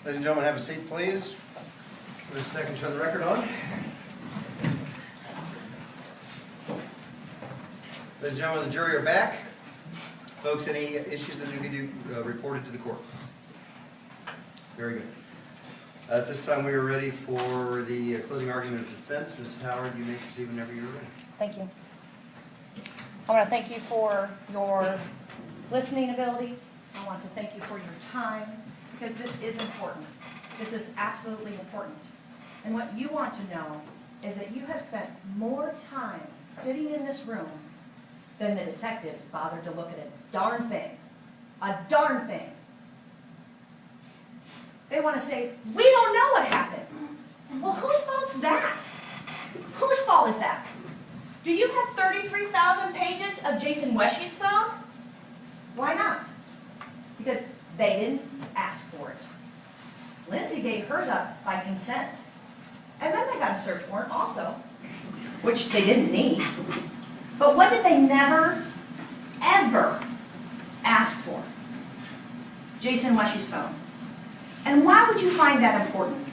Ladies and gentlemen, have a seat, please. For a second, turn the record on. Ladies and gentlemen, the jury are back. Folks, any issues that need to be reported to the court? Very good. At this time, we are ready for the closing argument of defense. Ms. Howard, you may proceed whenever you're ready. Thank you. I want to thank you for your listening abilities. I want to thank you for your time, because this is important. This is absolutely important. And what you want to know is that you have spent more time sitting in this room than the detectives bothered to look at a darn thing. A darn thing. They want to say, we don't know what happened. Well, whose fault's that? Whose fault is that? Do you have 33,000 pages of Jason Westies' phone? Why not? Because they didn't ask for it. Lindsay gave hers up by consent. And then they got a search warrant also, which they didn't need. But what did they never, ever ask for? Jason Westies' phone. And why would you find that important?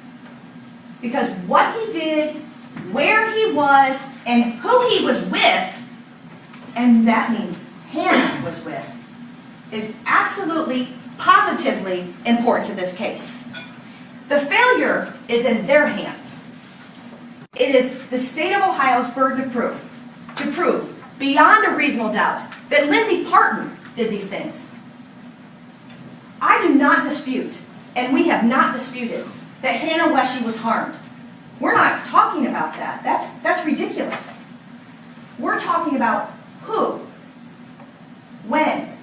Because what he did, where he was, and who he was with, and that means Hannah was with, is absolutely, positively important to this case. The failure is in their hands. It is the state of Ohio's burden of proof to prove beyond a reasonable doubt that Lindsay Partin did these things. I do not dispute, and we have not disputed, that Hannah Westie was harmed. We're not talking about that. That's ridiculous. We're talking about who, when,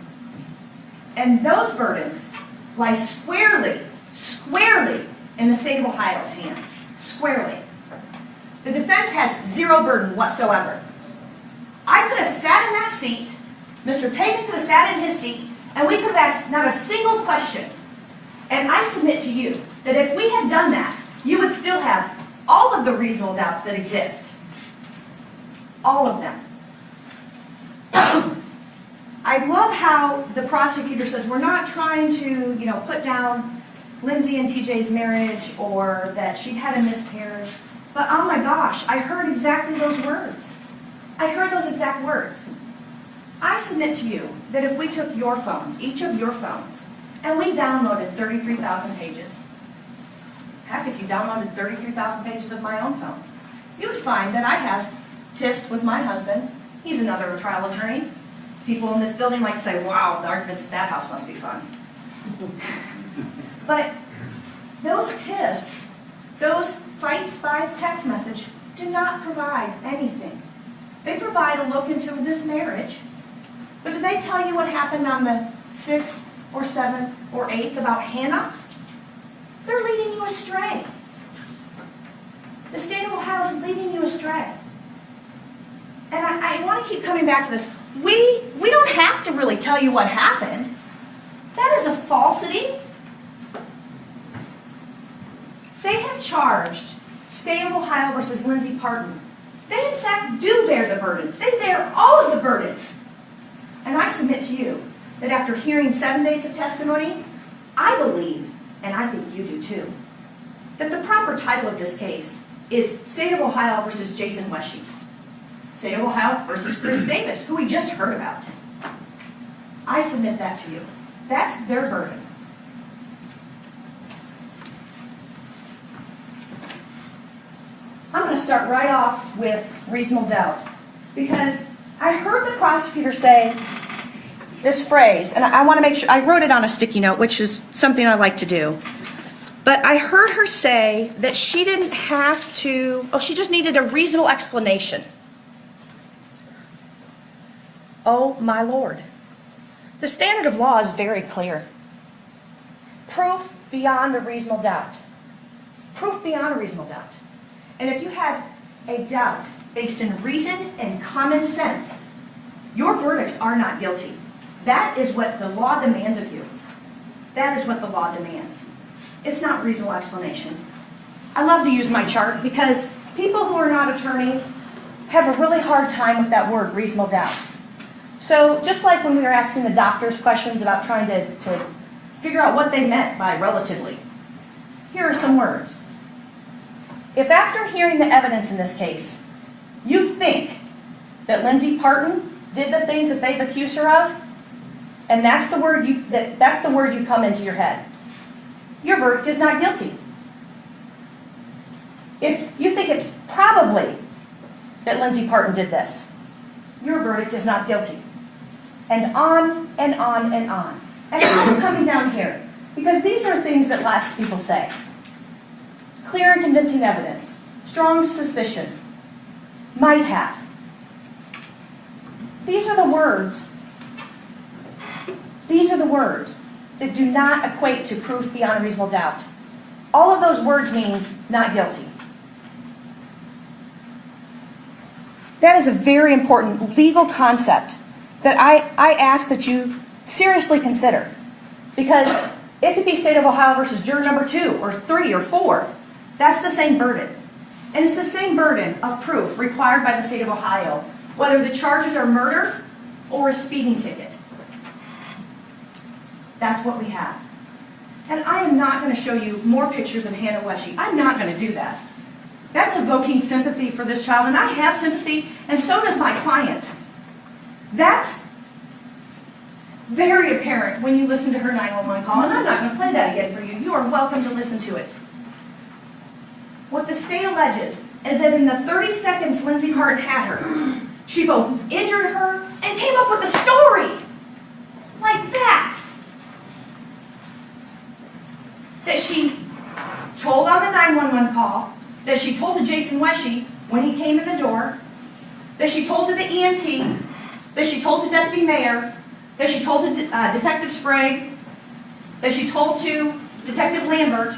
and those burdens lie squarely in the state of Ohio's hands. Squarely. The defense has zero burden whatsoever. I could have sat in that seat, Mr. Pagan could have sat in his seat, and we could have asked not a single question. And I submit to you that if we had done that, you would still have all of the reasonable doubts that exist. All of them. I love how the prosecutor says we're not trying to, put down Lindsay and TJ's marriage or that she had a miscarriage. But oh my gosh, I heard exactly those words. I heard those exact words. I submit to you that if we took your phones, each of your phones, and we downloaded 33,000 pages, heck, if you downloaded 33,000 pages of my own phone, you would find that I have tiffs with my husband. He's another trial attorney. People in this building like to say, wow, the arguments at that house must be fun. But those tiffs, those fights by text message, do not provide anything. They provide a look into this marriage. But do they tell you what happened on the 6th or 7th or 8th about Hannah? They're leading you astray. The state of Ohio is leading you astray. And I want to keep coming back to this. We don't have to really tell you what happened. That is a falsity. They have charged State of Ohio versus Lindsay Partin. They, in fact, do bear the burden. They bear all of the burden. And I submit to you that after hearing 7 days of testimony, I believe, and I think you do too, that the proper title of this case is State of Ohio versus Jason Westie. State of Ohio versus Chris Davis, who we just heard about. I submit that to you. That's their burden. I'm going to start right off with reasonable doubt, because I heard the prosecutor say this phrase, and I want to make sure, I wrote it on a sticky note, which is something I like to do. But I heard her say that she didn't have to, she just needed a reasonable explanation. Oh my Lord. The standard of law is very clear. Proof beyond a reasonable doubt. Proof beyond a reasonable doubt. And if you had a doubt based in reason and common sense, your verdicts are not guilty. That is what the law demands of you. That is what the law demands. It's not reasonable explanation. I love to use my chart because people who are not attorneys have a really hard time with that word, reasonable doubt. So just like when we were asking the doctors questions about trying to figure out what they meant by relatively, Here are some words. If after hearing the evidence in this case, you think that Lindsay Partin did the things that they've accused her of, and that's the word you come into your head, your verdict is not guilty. If you think it's probably that Lindsay Partin did this, your verdict is not guilty. And on and on and on. And I'm coming down here, because these are things that lots of people say. Clear and convincing evidence, strong suspicion, might have. These are the words that do not equate to proof beyond a reasonable doubt. All of those words means not guilty. That is a very important legal concept that I ask that you seriously consider. Because it could be State of Ohio versus juror number 2 or 3 or 4. That's the same burden. And it's the same burden of proof required by the State of Ohio, whether the charges are murder or a speeding ticket. That's what we have. And I am not going to show you more pictures of Hannah Weshy. I'm not going to do that. That's evoking sympathy for this child, and I have sympathy, and so does my client. That's very apparent when you listen to her 911 call, and I'm not going to play that again for you. You are welcome to listen to it. What the state alleges is that in the 30 seconds Lindsay Partin had her, she both injured her and came up with a story like that. That she told on the 911 call, that she told to Jason Weshy when he came in the door, that she told to the EMT, that she told to Deputy Mayor, that she told to Detective Sprague, that she told to Detective Lambert,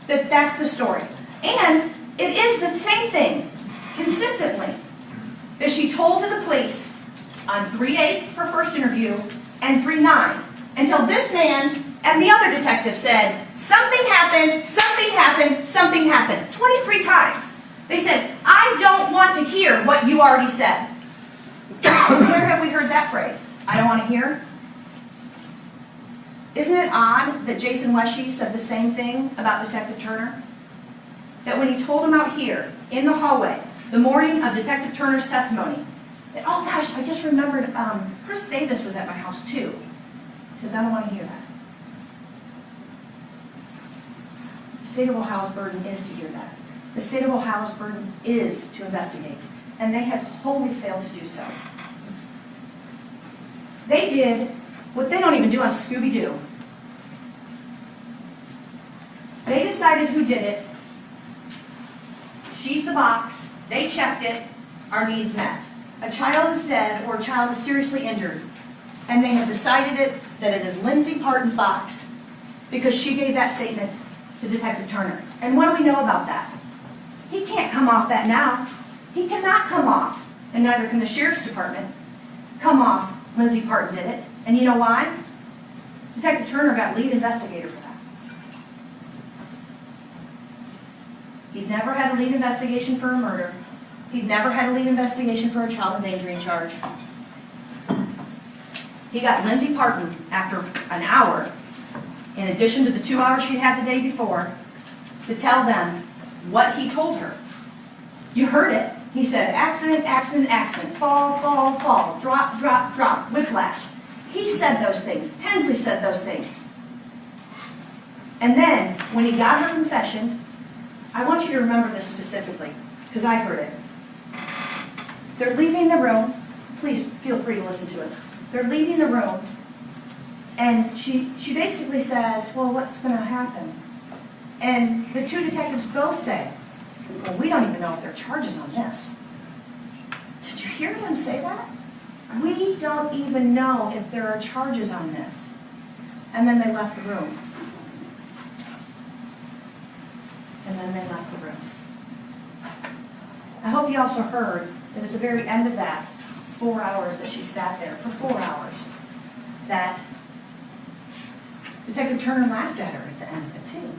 that that's the story. And it is the same thing, consistently, that she told to the police on 3-8, her first interview, and 3-9, until this man and the other detective said, something happened, something happened, something happened, 23 times. They said, I don't want to hear what you already said. Where have we heard that phrase? I don't want to hear? Isn't it odd that Jason Weshy said the same thing about Detective Turner? That when he told him out here, in the hallway, the morning of Detective Turner's testimony, that, oh gosh, I just remembered, Chris Davis was at my house too. He says, I don't want to hear that. The state of Ohio's burden is to hear that. The state of Ohio's burden is to investigate, and they have wholly failed to do so. They did what they don't even do on Scooby-Doo. They decided who did it. She's the box. They checked it. Our needs met. A child is dead or a child is seriously injured, and they have decided that it is Lindsay Partin's box because she gave that statement to Detective Turner. And what do we know about that? He can't come off that now. He cannot come off, and neither can the Sheriff's Department come off Lindsay Partin did it. And you know why? Detective Turner got lead investigator for that. He'd never had a lead investigation for a murder. He'd never had a lead investigation for a child endangering charge. He got Lindsay Partin after an hour, in addition to the 2 hours she'd had the day before, to tell them what he told her. You heard it. He said, accident, accident, accident, fall, fall, fall, drop, drop, drop, whiplash. He said those things. Hensley said those things. And then, when he got her confession, I want you to remember this specifically, because I heard it. They're leaving the room. Please feel free to listen to it. They're leaving the room, and she basically says, well, what's going to happen? And the two detectives both say, well, we don't even know if there are charges on this. Did you hear them say that? We don't even know if there are charges on this. And then they left the room. And then they left the room. I hope you also heard that at the very end of that 4 hours that she sat there, for 4 hours, that Detective Turner laughed at her at the end of it too.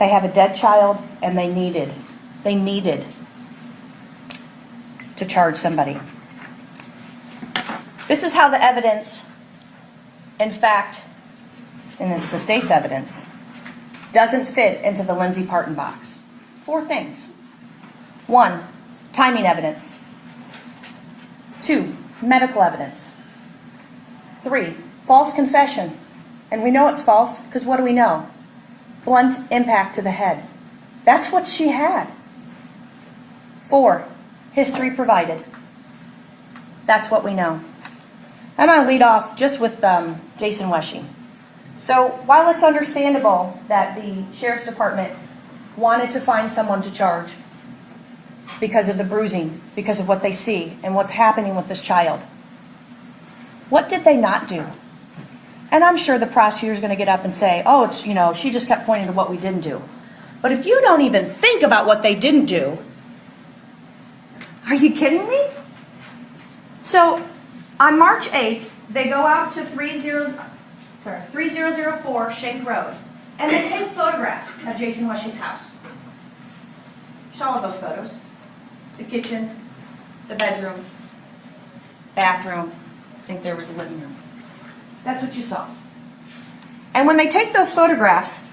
They have a dead child, and they needed to charge somebody. This is how the evidence, in fact, and it's the state's evidence, doesn't fit into the Lindsay Partin box. 4 things. 1, timing evidence. 2, medical evidence. 3, false confession. And we know it's false because what do we know? Blunt impact to the head. That's what she had. 4, history provided. That's what we know. I'm going to lead off just with Jason Weshy. So while it's understandable that the Sheriff's Department wanted to find someone to charge because of the bruising, because of what they see and what's happening with this child, what did they not do? And I'm sure the prosecutor's going to get up and say, oh, it's, she just kept pointing to what we didn't do. But if you don't even think about what they didn't do, are you kidding me? So on March 8th, they go out to 3004 Shank Road, and they take photographs of Jason Weshy's house. Show all of those photos. The kitchen, the bedroom, bathroom. I think there was a living room. That's what you saw. And when they take those photographs,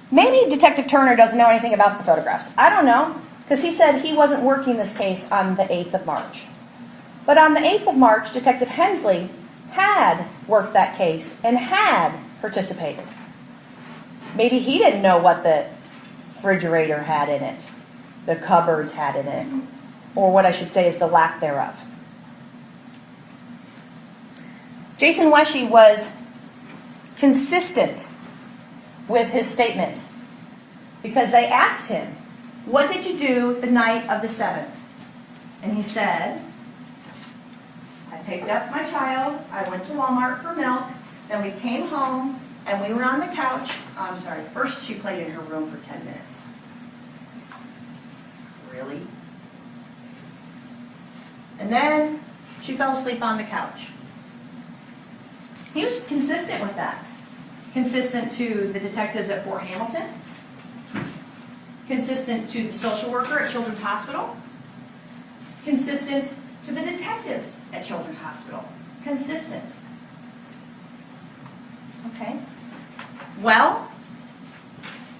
maybe Detective Turner doesn't know anything about the photographs. I don't know, because he said he wasn't working this case on the 8th of March. But on the 8th of March, Detective Hensley had worked that case and had participated. Maybe he didn't know what the refrigerator had in it, the cupboards had in it, or what I should say is the lack thereof. Jason Weshy was consistent with his statement because they asked him, what did you do the night of the 7th? And he said, I picked up my child, I went to Walmart for milk, then we came home and we were on the couch. I'm sorry, first she played in her room for 10 minutes. Really? And then she fell asleep on the couch. He was consistent with that. Consistent to the detectives at Fort Hamilton. Consistent to the social worker at Children's Hospital. Consistent to the detectives at Children's Hospital. Consistent. Okay. Well,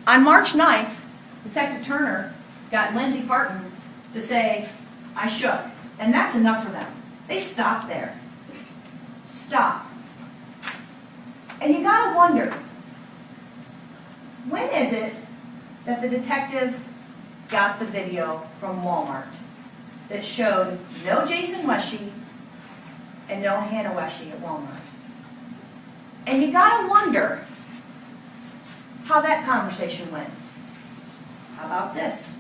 on March 9th, Detective Turner got Lindsay Partin to say, I shook. And that's enough for them. They stopped there. Stop. And you gotta wonder, when is it that the detective got the video from Walmart that showed no Jason Weshy and no Hannah Weshy at Walmart? And you gotta wonder how that conversation went. How about this?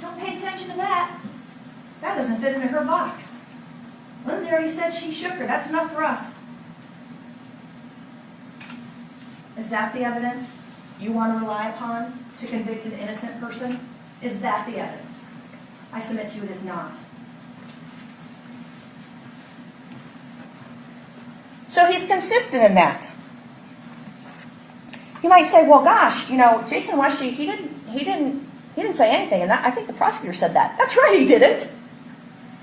Don't pay attention to that. That doesn't fit into her box. Lindsay already said she shook her. That's enough for us. Is that the evidence you want to rely upon to convict an innocent person? Is that the evidence? I submit to you it is not. So he's consistent in that. You might say, well, gosh, Jason Weshy, he didn't say anything, and I think the prosecutor said that. That's right, he didn't.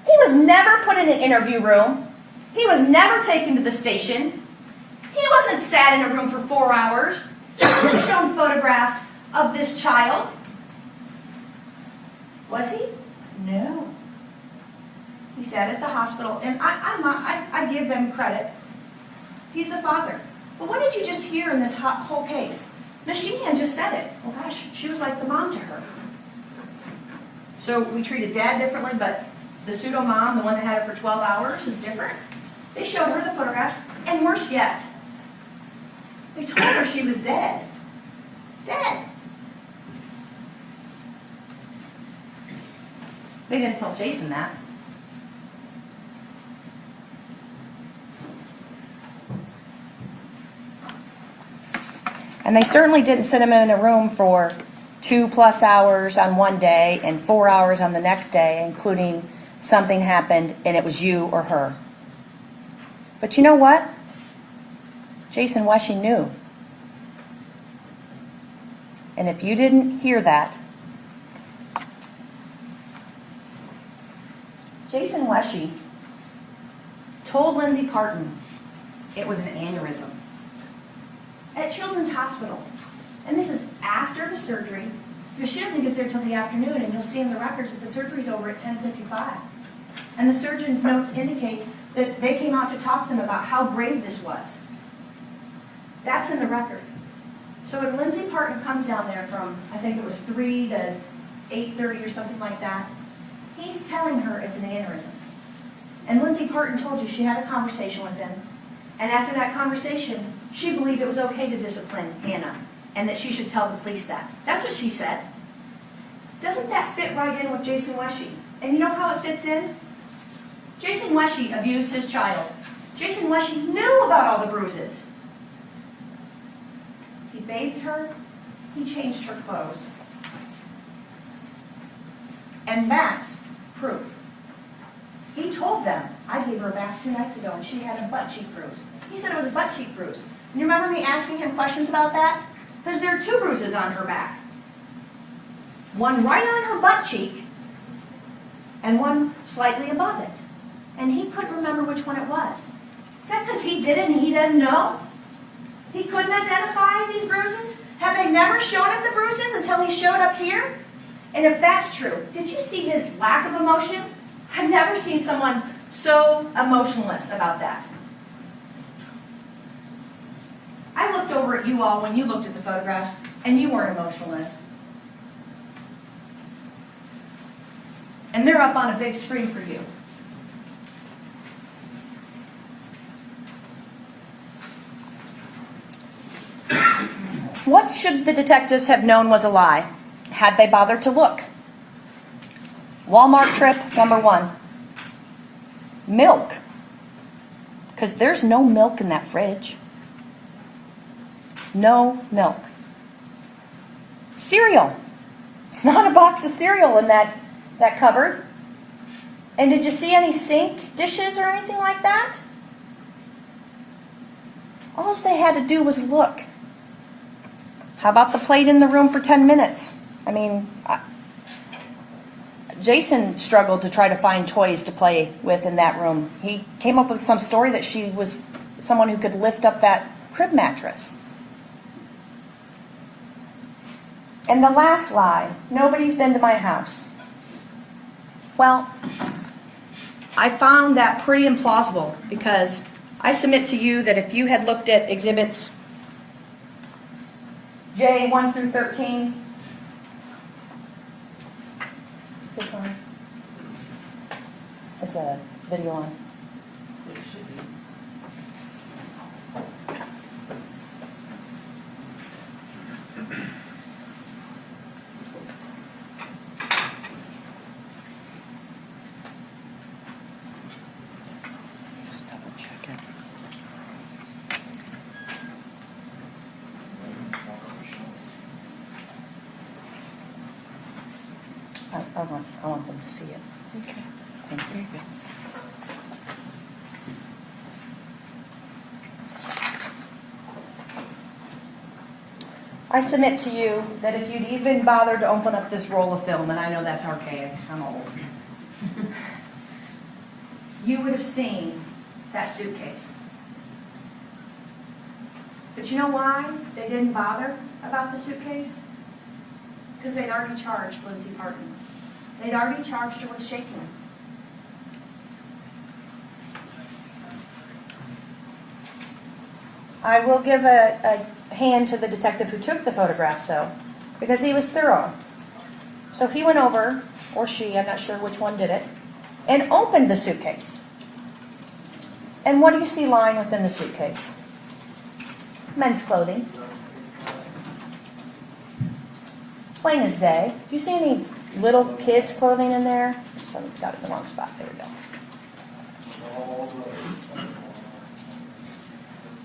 He was never put in an interview room. He was never taken to the station. He wasn't sat in a room for 4 hours. He wasn't shown photographs of this child. Was he? No. He sat at the hospital, and I give them credit. He's the father. But what did you just hear in this whole case? Miss Sheehan just said it. Well, gosh, she was like the mom to her. So we treated dad differently, but the pseudo-mom, the one that had it for 12 hours, is different. They showed her the photographs, and worse yet, they told her she was dead. Dead. They didn't tell Jason that. And they certainly didn't sit him in a room for 2+ hours on one day and 4 hours on the next day, including something happened and it was you or her. But you know what? Jason Weshy knew. And if you didn't hear that, Jason Weshy told Lindsay Partin it was an aneurysm at Children's Hospital. And this is after the surgery, because she doesn't get there till the afternoon, and you'll see in the records that the surgery's over at 10:55. And the surgeon's notes indicate that they came out to talk to them about how grave this was. That's in the record. So when Lindsay Partin comes down there from, I think it was 3 to 8:30 or something like that, he's telling her it's an aneurysm. And Lindsay Partin told you she had a conversation with him, and after that conversation, she believed it was okay to discipline Hannah, and that she should tell the police that. That's what she said. Doesn't that fit right in with Jason Weshy? And you know how it fits in? Jason Weshy abused his child. Jason Weshy knew about all the bruises. He bathed her, he changed her clothes. And that's proof. He told them, I gave her a bath 2 nights ago and she had a butt cheek bruise. He said it was a butt cheek bruise. And you remember me asking him questions about that? Because there are 2 bruises on her back. One right on her butt cheek and one slightly above it. And he couldn't remember which one it was. Is that because he did it and he didn't know? He couldn't identify these bruises? Have they never shown him the bruises until he showed up here? And if that's true, did you see his lack of emotion? I've never seen someone so emotionless about that. I looked over at you all when you looked at the photographs, and you weren't emotionless. And they're up on a big screen for you. What should the detectives have known was a lie, had they bothered to look? Walmart trip number 1. Milk. Because there's no milk in that fridge. No milk. Cereal. Not a box of cereal in that cupboard. And did you see any sink dishes or anything like that? All they had to do was look. How about the plate in the room for 10 minutes? I mean, Jason struggled to try to find toys to play with in that room. He came up with some story that she was someone who could lift up that crib mattress. And the last lie, nobody's been to my house. Well, I found that pretty implausible because I submit to you that if you had looked at exhibits J 1 through 13, is this on? Is the video on? It should be. Just double check it. I want them to see it. Okay. Thank you. I submit to you that if you'd even bothered to open up this roll of film, and I know that's archaic, I'm old, you would have seen that suitcase. But you know why they didn't bother about the suitcase? Because they'd already charged Lindsay Partin. They'd already charged her with shaking. I will give a hand to the detective who took the photographs, though, because he was thorough. So he went over, or she, I'm not sure which one did it, and opened the suitcase. And what do you see lying within the suitcase? Men's clothing. Plain as day. Do you see any little kids' clothing in there? Some got it in the wrong spot. There we go.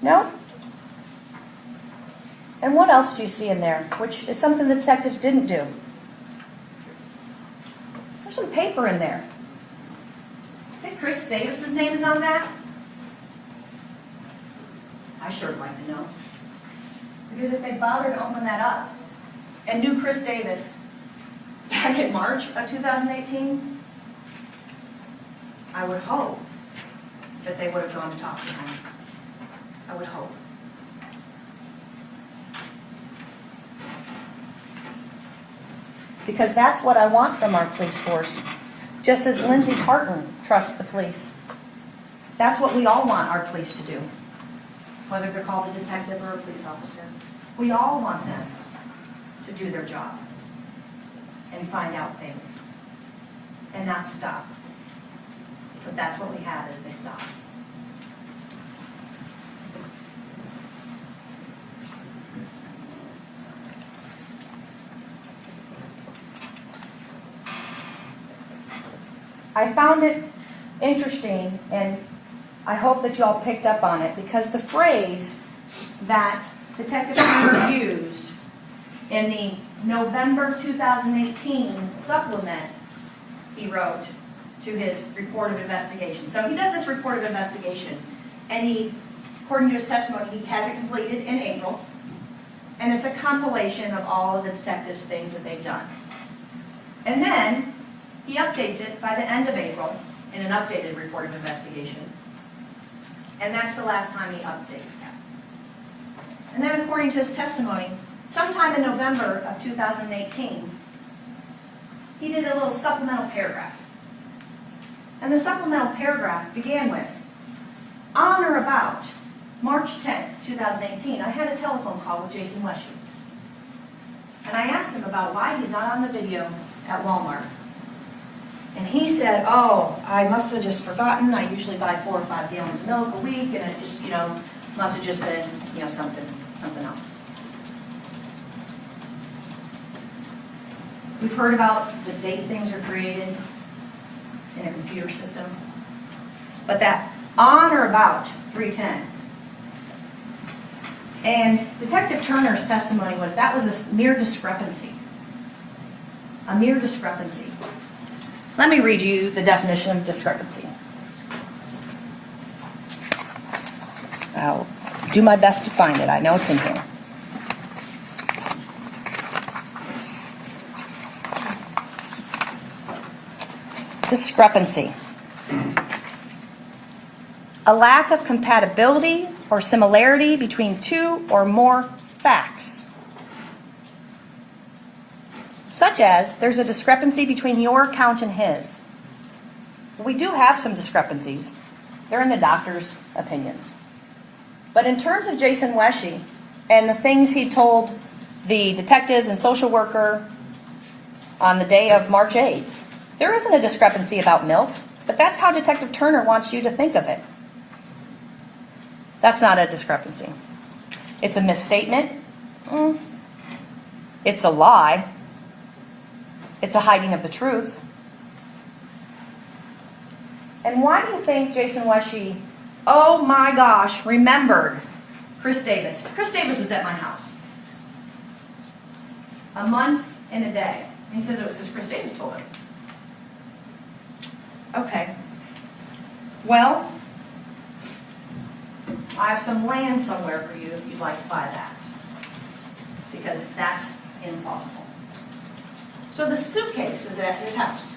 No? And what else do you see in there, which is something the detectives didn't do? There's some paper in there. I think Chris Davis's name is on that. I sure would like to know. Because if they bothered to open that up, and knew Chris Davis back in March of 2018, I would hope that they would have gone to talk to him. I would hope. Because that's what I want from our police force. Just as Lindsay Partin trusts the police. That's what we all want our police to do. Whether they're called a detective or a police officer. We all want them to do their job. And find out things. And not stop. But that's what we have, is they stop. I found it interesting, and I hope that you all picked up on it, because the phrase that Detective Turner used in the November 2018 supplement he wrote to his report of investigation. So he does this report of investigation, and he, according to his testimony, he has it completed in April, and it's a compilation of all of the detectives' things that they've done. And then he updates it by the end of April in an updated report of investigation. And that's the last time he updates that. And then according to his testimony, sometime in November of 2018, he did a little supplemental paragraph. And the supplemental paragraph began with, on or about March 10th, 2018, I had a telephone call with Jason Weshy. And I asked him about why he's not on the video at Walmart. And he said, oh, I must have just forgotten. I usually buy 4 or 5 gallons of milk a week, and it just, must have just been, something else. We've heard about the date things are created in a computer system. But that on or about 3:10. And Detective Turner's testimony was that was a mere discrepancy. A mere discrepancy. Let me read you the definition of discrepancy. I'll do my best to find it. I know it's in here. Discrepancy. A lack of compatibility or similarity between two or more facts. Such as, there's a discrepancy between your account and his. We do have some discrepancies. They're in the doctor's opinions. But in terms of Jason Weshy and the things he told the detectives and social worker on the day of March 8th, there isn't a discrepancy about milk, but that's how Detective Turner wants you to think of it. That's not a discrepancy. It's a misstatement. It's a lie. It's a hiding of the truth. And why do you think Jason Weshy, oh my gosh, remembered Chris Davis? Chris Davis was at my house. A month and a day. And he says it was because Chris Davis told him. Okay. Well, I have some land somewhere for you if you'd like to buy that. Because that's impossible. So the suitcase is at his house.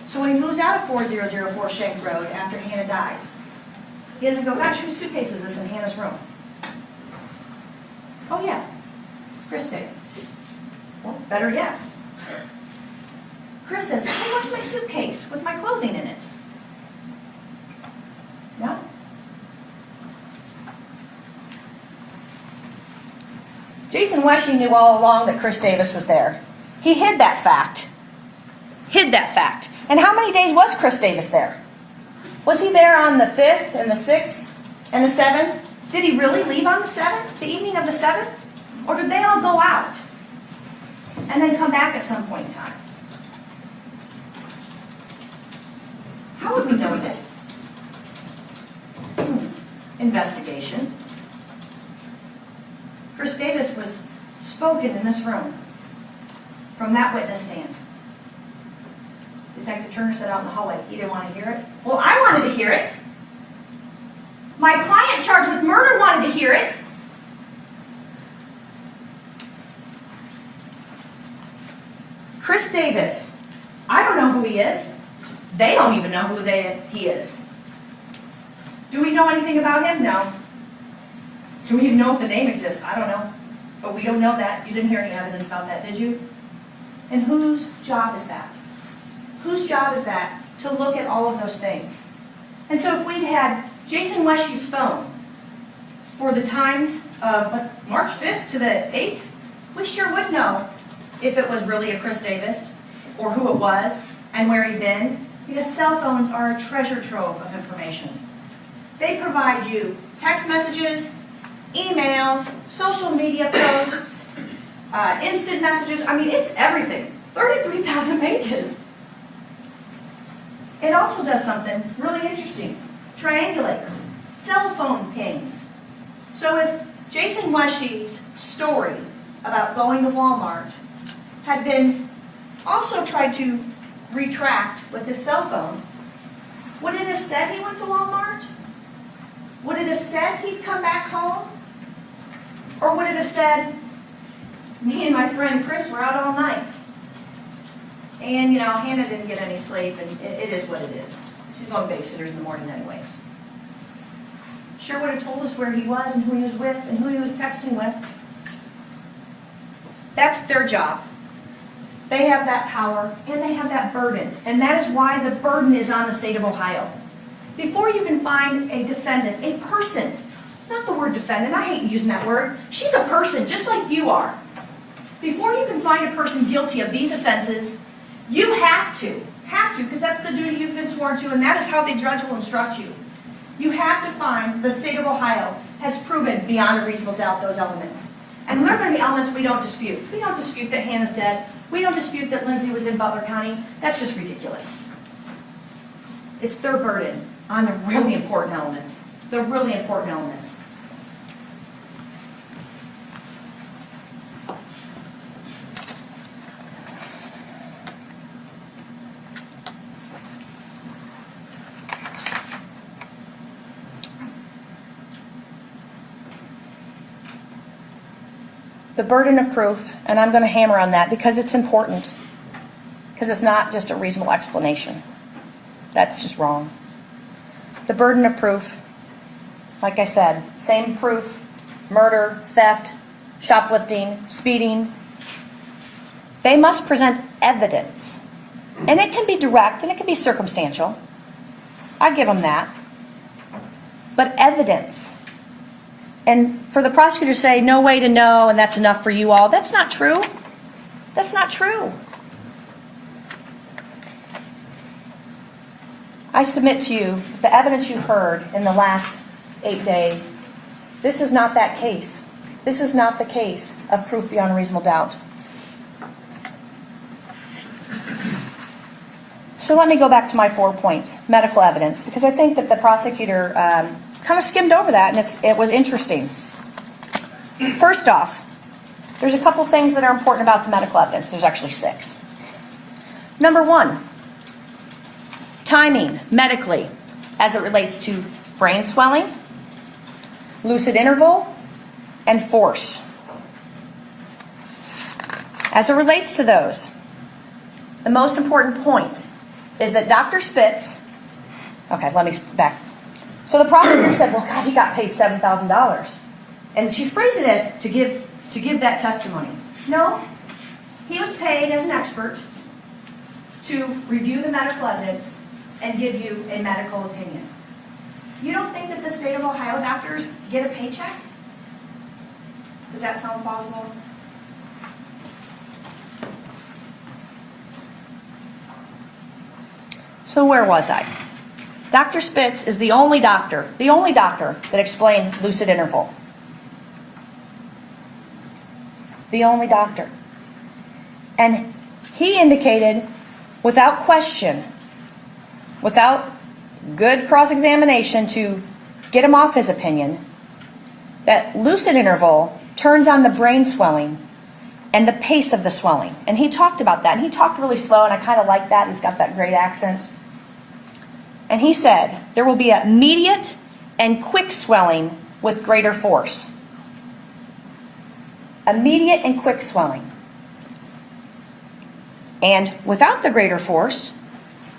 So when he moves out of 4004 Shank Road after Hannah dies, he doesn't go, gosh, whose suitcase is this in Hannah's room? Oh yeah, Chris did. Well, better yet. Chris says, hey, where's my suitcase with my clothing in it? No? Jason Weshy knew all along that Chris Davis was there. He hid that fact. And how many days was Chris Davis there? Was he there on the 5th and the 6th and the 7th? Did he really leave on the 7th, the evening of the 7th? Or did they all go out and then come back at some point in time? How would we know this? Investigation. Chris Davis was spoken in this room from that witness stand. Detective Turner said out in the hallway, he didn't want to hear it. Well, I wanted to hear it. My client charged with murder wanted to hear it. Chris Davis. I don't know who he is. They don't even know who he is. Do we know anything about him? No. Do we even know if the name exists? I don't know. But we don't know that. You didn't hear any evidence about that, did you? And whose job is that? Whose job is that to look at all of those things? And so if we'd had Jason Weshy's phone for the times of March 5th to the 8th, we sure would know if it was really a Chris Davis or who it was and where he'd been, because cell phones are a treasure trove of information. They provide you text messages, emails, social media posts, instant messages. I mean, it's everything. 33,000 pages. It also does something really interesting. Triangulates cell phone pings. So if Jason Weshy's story about going to Walmart had been also tried to retract with his cell phone, would it have said he went to Walmart? Would it have said he'd come back home? Or would it have said, me and my friend Chris were out all night? And, Hannah didn't get any sleep, and it is what it is. She's going to babysitters in the morning anyways. Sure would have told us where he was and who he was with and who he was texting with. That's their job. They have that power and they have that burden. And that is why the burden is on the state of Ohio. Before you can find a defendant, a person, not the word defendant, I hate using that word. She's a person just like you are. Before you can find a person guilty of these offenses, you have to, because that's the duty you've been sworn to, and that is how the judge will instruct you. You have to find the state of Ohio has proven beyond a reasonable doubt those elements. And there are going to be elements we don't dispute. We don't dispute that Hannah's dead. We don't dispute that Lindsay was in Butler County. That's just ridiculous. It's their burden on the really important elements. The really important elements. The burden of proof, and I'm going to hammer on that because it's important. Because it's not just a reasonable explanation. That's just wrong. The burden of proof, like I said, same proof, murder, theft, shoplifting, speeding. They must present evidence. And it can be direct and it can be circumstantial. I give them that. But evidence. And for the prosecutor to say, no way to know, and that's enough for you all, that's not true. That's not true. I submit to you the evidence you've heard in the last 8 days, this is not that case. This is not the case of proof beyond a reasonable doubt. So let me go back to my 4 points. Medical evidence, because I think that the prosecutor kind of skimmed over that, and it was interesting. First off, there's a couple things that are important about the medical evidence. There's actually 6. Number 1, timing medically as it relates to brain swelling, lucid interval, and force. As it relates to those, the most important point is that Dr. Spitz, okay, let me back. So the prosecutor said, well, God, he got paid $7,000. And she phrased it as to give that testimony. No, he was paid as an expert to review the medical evidence and give you a medical opinion. You don't think that the state of Ohio doctors get a paycheck? Does that sound plausible? So where was I? Dr. Spitz is the only doctor that explained lucid interval. The only doctor. And he indicated, without question, without good cross-examination to get him off his opinion, that lucid interval turns on the brain swelling and the pace of the swelling. And he talked about that. And he talked really slow, and I kind of like that. He's got that great accent. And he said, there will be immediate and quick swelling with greater force. Immediate and quick swelling. And without the greater force,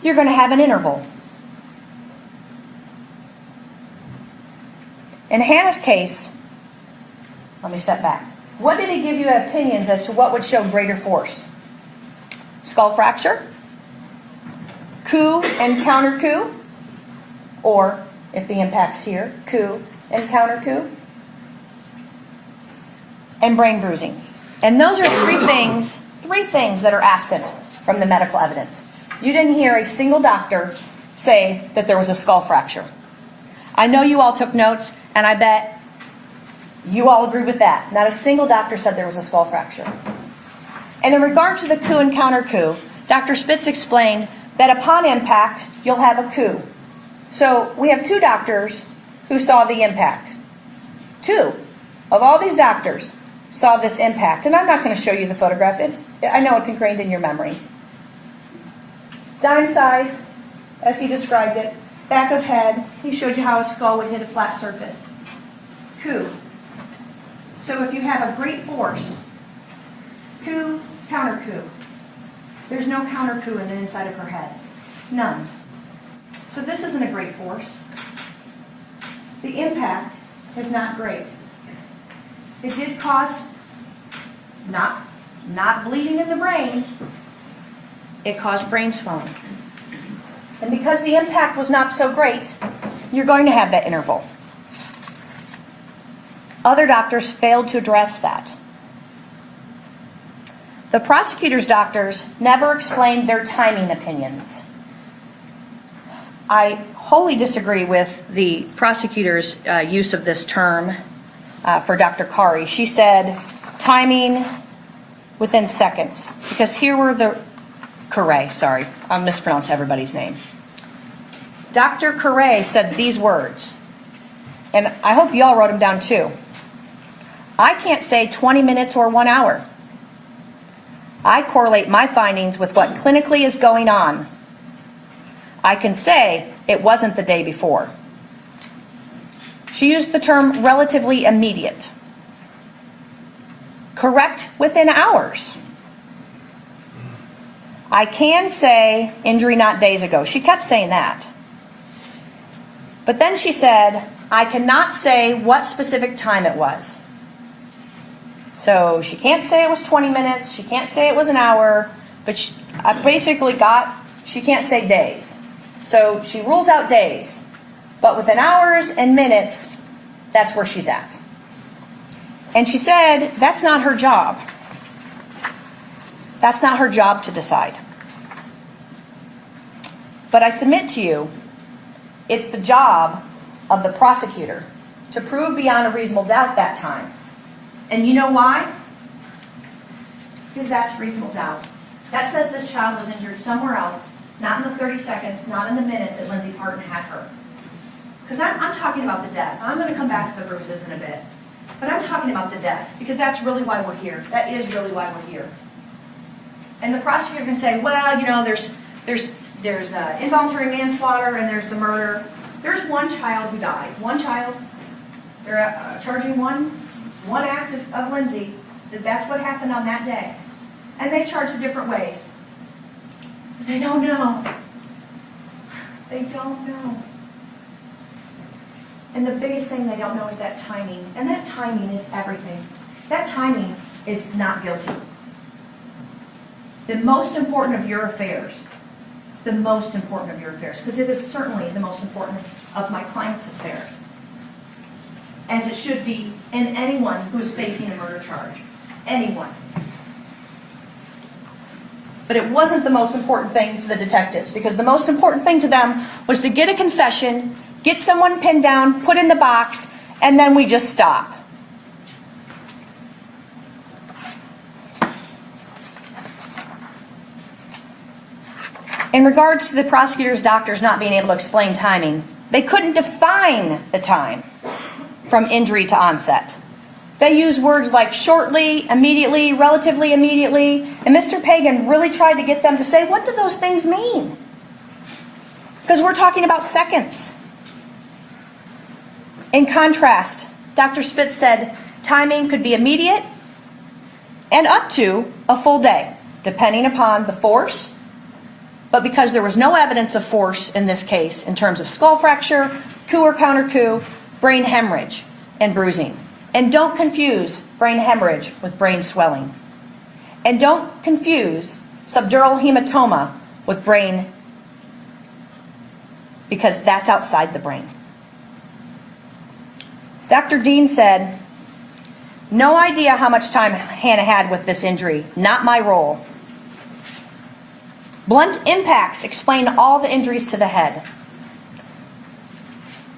you're going to have an interval. In Hannah's case, let me step back. What did he give you opinions as to what would show greater force? Skull fracture? Coup and counter coup? Or, if the impact's here, coup and counter coup? And brain bruising. And those are three things that are absent from the medical evidence. You didn't hear a single doctor say that there was a skull fracture. I know you all took notes, and I bet you all agree with that. Not a single doctor said there was a skull fracture. And in regard to the coup and counter coup, Dr. Spitz explained that upon impact, you'll have a coup. So we have 2 doctors who saw the impact. 2 of all these doctors saw this impact. And I'm not going to show you the photograph. I know it's ingrained in your memory. Dime size, as he described it. Back of head, he showed you how a skull would hit a flat surface. Coup. So if you have a great force, coup, counter coup. There's no counter coup in the inside of her head. None. So this isn't a great force. The impact is not great. It did cause not bleeding in the brain. It caused brain swelling. And because the impact was not so great, you're going to have that interval. Other doctors failed to address that. The prosecutor's doctors never explained their timing opinions. I wholly disagree with the prosecutor's use of this term for Dr. Kari. She said timing within seconds, because here were the Carre, sorry, I'll mispronounce everybody's name. Dr. Carre said these words, and I hope you all wrote them down too. I can't say 20 minutes or 1 hour. I correlate my findings with what clinically is going on. I can say it wasn't the day before. She used the term relatively immediate. Correct within hours. I can say injury not days ago. She kept saying that. But then she said, I cannot say what specific time it was. So she can't say it was 20 minutes. She can't say it was an hour. But I basically she can't say days. So she rules out days. But within hours and minutes, that's where she's at. And she said that's not her job. That's not her job to decide. But I submit to you, it's the job of the prosecutor to prove beyond a reasonable doubt that time. And you know why? Because that's reasonable doubt. That says this child was injured somewhere else, not in the 30 seconds, not in the minute that Lindsay Partin had her. Because I'm talking about the death. I'm going to come back to the bruises in a bit. But I'm talking about the death, because that's really why we're here. That is really why we're here. And the prosecutor can say, well, you know, there's involuntary manslaughter and there's the murder. There's one child who died. One child. They're charging one act of Lindsay, that's what happened on that day. And they charge in different ways. Because they don't know. They don't know. And the biggest thing they don't know is that timing. And that timing is everything. That timing is not guilty. The most important of your affairs. The most important of your affairs. Because it is certainly the most important of my client's affairs. As it should be in anyone who's facing a murder charge. Anyone. But it wasn't the most important thing to the detectives, because the most important thing to them was to get a confession, get someone pinned down, put in the box, and then we just stop. In regards to the prosecutor's doctors not being able to explain timing, they couldn't define the time from injury to onset. They used words like shortly, immediately, relatively immediately, and Mr. Pagan really tried to get them to say, what do those things mean? Because we're talking about seconds. In contrast, Dr. Spitz said timing could be immediate and up to a full day. depending upon the force, but because there was no evidence of force in this case in terms of skull fracture, coup or counter coup, brain hemorrhage, and bruising. And don't confuse brain hemorrhage with brain swelling. And don't confuse subdural hematoma with brain, because that's outside the brain. Dr. Dean said, "No idea how much time Hannah had with this injury. Not my role. Blunt impacts explain all the injuries to the head.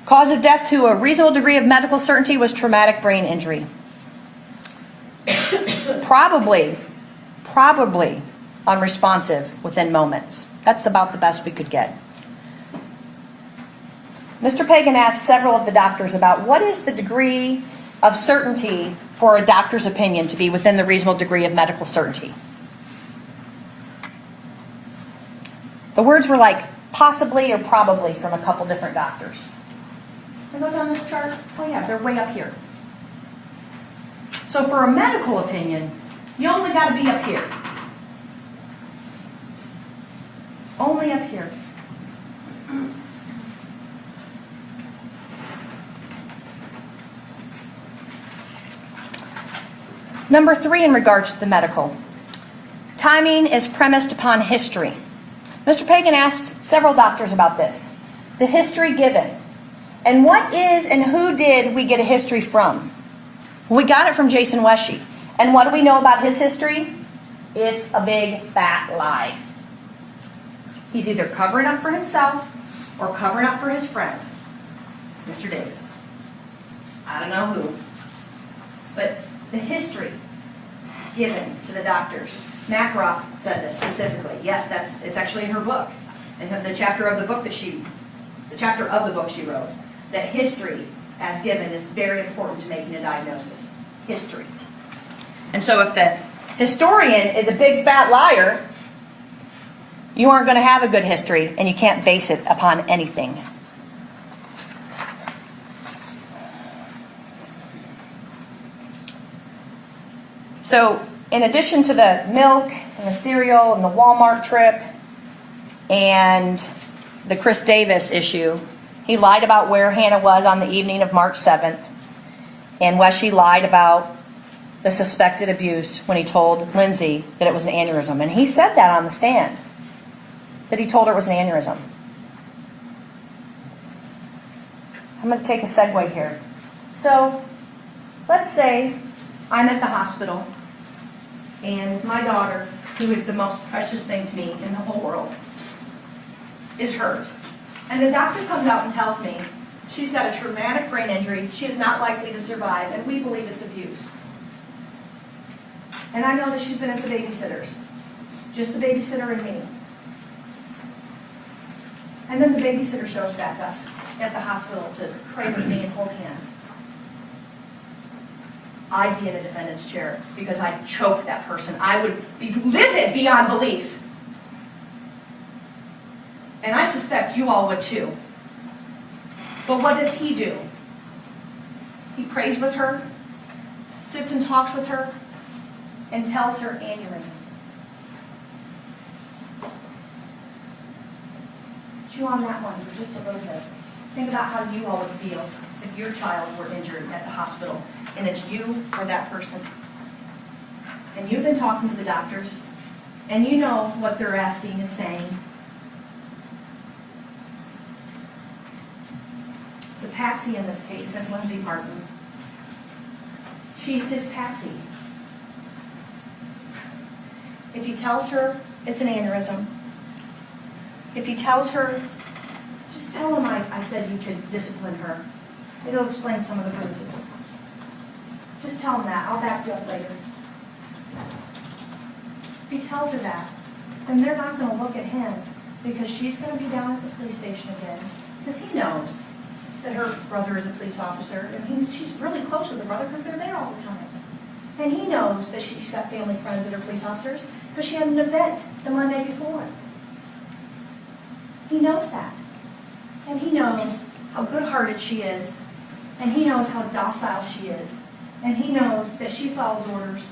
Cause of death to a reasonable degree of medical certainty was traumatic brain injury. Probably unresponsive within moments." That's about the best we could get. Mr. Pagan asked several of the doctors about what is the degree of certainty for a doctor's opinion to be within the reasonable degree of medical certainty. The words were like possibly or probably from a couple different doctors. Are those on this chart? Oh yeah, they're way up here. So for a medical opinion, you only got to be up here. Only up here. Number 3 in regards to the medical. Timing is premised upon history. Mr. Pagan asked several doctors about this. The history given. And what is and who did we get a history from? We got it from Jason Weshy. And what do we know about his history? It's a big fat lie. He's either covering up for himself or covering up for his friend, Mr. Davis. I don't know who. But the history given to the doctors. Macroff said this specifically. Yes, it's actually in her book. And the chapter of the book she wrote. That history as given is very important to making a diagnosis. History. And so if the historian is a big fat liar, you aren't going to have a good history and you can't base it upon anything. So in addition to the milk and the cereal and the Walmart trip and the Chris Davis issue, he lied about where Hannah was on the evening of March 7th. And Weshy lied about the suspected abuse when he told Lindsay that it was an aneurysm. And he said that on the stand, that he told her it was an aneurysm. I'm going to take a segue here. So let's say I'm at the hospital and my daughter, who is the most precious thing to me in the whole world, is hurt. And the doctor comes out and tells me she's got a traumatic brain injury, she is not likely to survive, and we believe it's abuse. And I know that she's been at the babysitter's, just the babysitter and me. And then the babysitter shows back up at the hospital to pray with me and hold hands. I'd be in a defendant's chair because I'd choke that person. I would be livid beyond belief. And I suspect you all would too. But what does he do? He prays with her, sits and talks with her, and tells her aneurysm. Chew on that one for just a little bit. Think about how you all would feel if your child were injured at the hospital and it's you or that person. And you've been talking to the doctors and you know what they're asking and saying. The patsy in this case is Lindsay Partin. She's his patsy. If he tells her it's an aneurysm, if he tells her, just tell him I said you could discipline her. It'll explain some of the bruises. Just tell him that. I'll back you up later. If he tells her that, then they're not going to look at him because she's going to be down at the police station again because he knows that her brother is a police officer and she's really close with her brother because they're there all the time. And he knows that she's got family friends that are police officers because she had an event the Monday before. He knows that. And he knows how good-hearted she is. And he knows how docile she is. And he knows that she follows orders.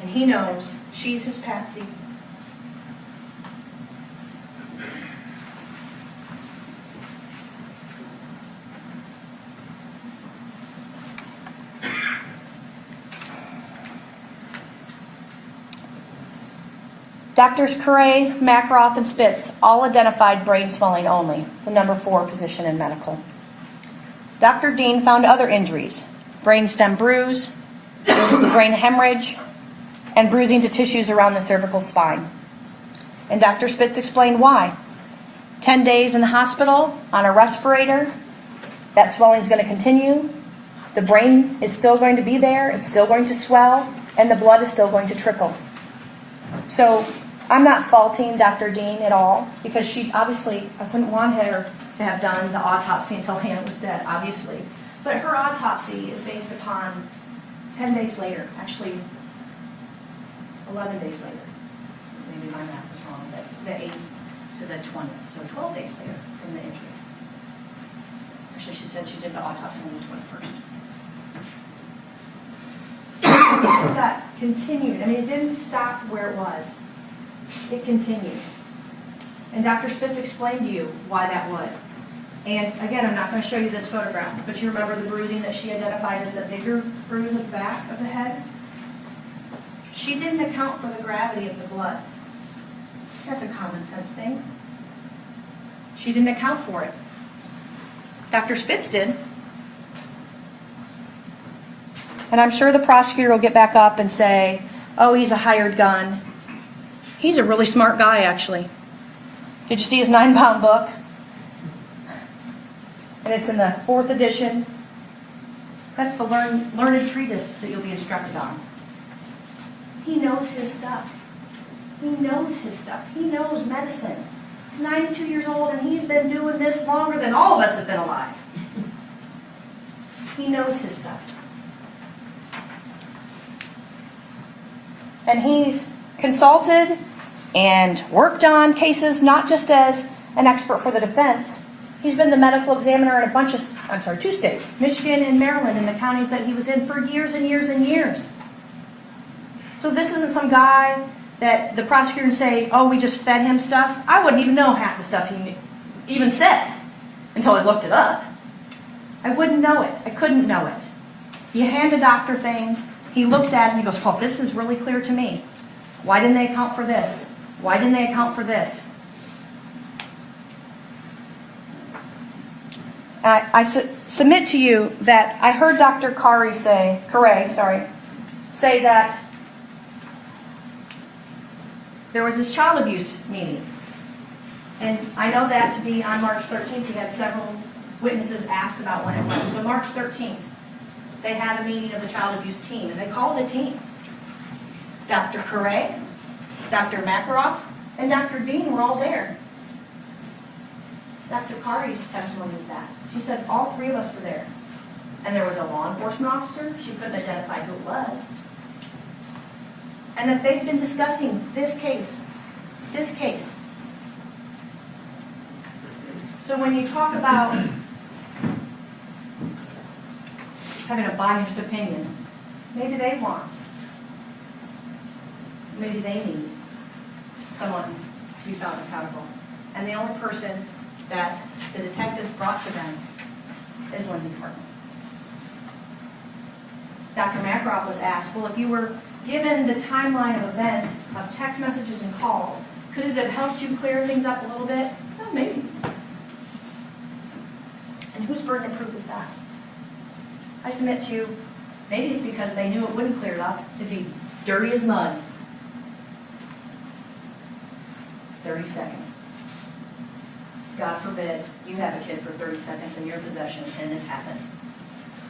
And he knows she's his patsy. Doctors Correa, Makaroff, and Spitz all identified brain swelling only, the number 4 position in medical. Dr. Dean found other injuries, brainstem bruise, brain hemorrhage, and bruising to tissues around the cervical spine. And Dr. Spitz explained why. 10 days in the hospital on a respirator, that swelling is going to continue. The brain is still going to be there, it's still going to swell, and the blood is still going to trickle. So I'm not faulting Dr. Dean at all, because she obviously, I wouldn't want her to have done the autopsy until Hannah was dead, obviously. But her autopsy is based upon 10 days later, actually 11 days later. Maybe my math is wrong, but the 8th to the 20th, so 12 days later from the injury. Actually, she said she did the autopsy on the 21st. That continued. I mean, it didn't stop where it was. It continued. And Dr. Spitz explained to you why that would. And again, I'm not going to show you this photograph, but you remember the bruising that she identified as the bigger bruise at the back of the head? She didn't account for the gravity of the blood. That's a common sense thing. She didn't account for it. Dr. Spitz did. And I'm sure the prosecutor will get back up and say, oh, he's a hired gun. He's a really smart guy, actually. Did you see his 9-pound book? And it's in the 4th edition. That's the learned treatise that you'll be instructed on. He knows his stuff. He knows his stuff. He knows medicine. He's 92 years old and he's been doing this longer than all of us have been alive. He knows his stuff. And he's consulted and worked on cases not just as an expert for the defense. He's been the medical examiner in a bunch of, 2 states, Michigan and Maryland, in the counties that he was in for years and years and years. So this isn't some guy that the prosecutor would say, oh, we just fed him stuff. I wouldn't even know half the stuff he even said until I looked it up. I wouldn't know it. I couldn't know it. You hand a doctor things, he looks at it and he goes, well, this is really clear to me. Why didn't they account for this? Why didn't they account for this? I submit to you that I heard Dr. Correa say that there was this child abuse meeting. And I know that to be on March 13th. We had several witnesses asked about when it was. So March 13th, they had a meeting of the child abuse team, and they called a team. Dr. Correa, Dr. Makaroff, and Dr. Dean were all there. Dr. Kari's testimony is that. She said all 3 of us were there. And there was a law enforcement officer. She couldn't identify who it was. And that they've been discussing this case. This case. So when you talk about having a biased opinion, maybe they want, maybe they need someone to be found accountable. And the only person that the detectives brought to them is Lindsay Partin. Dr. Makaroff was asked, well, if you were given the timeline of events, of text messages and calls, could it have helped you clear things up a little bit? Well, maybe. And whose burden of proof is that? I submit to you, maybe it's because they knew it wouldn't clear it up. It'd be dirty as mud. 30 seconds. God forbid you have a kid for 30 seconds in your possession and this happens.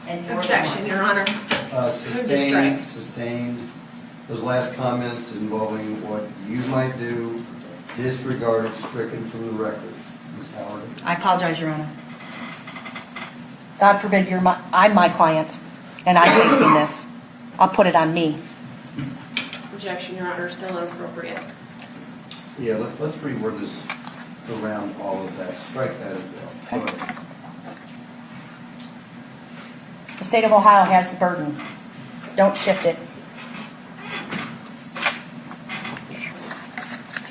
And you're Objection, Your Honor. Sustained. Those last comments involving what you might do, disregarded, stricken from the record. Ms. Howard. I apologize, Your Honor. God forbid I'm my client, and I'm facing this. I'll put it on me. Objection, Your Honor, still inappropriate. Yeah, let's reword this around all of that. Strike that as well. Go ahead. The state of Ohio has the burden. Don't shift it.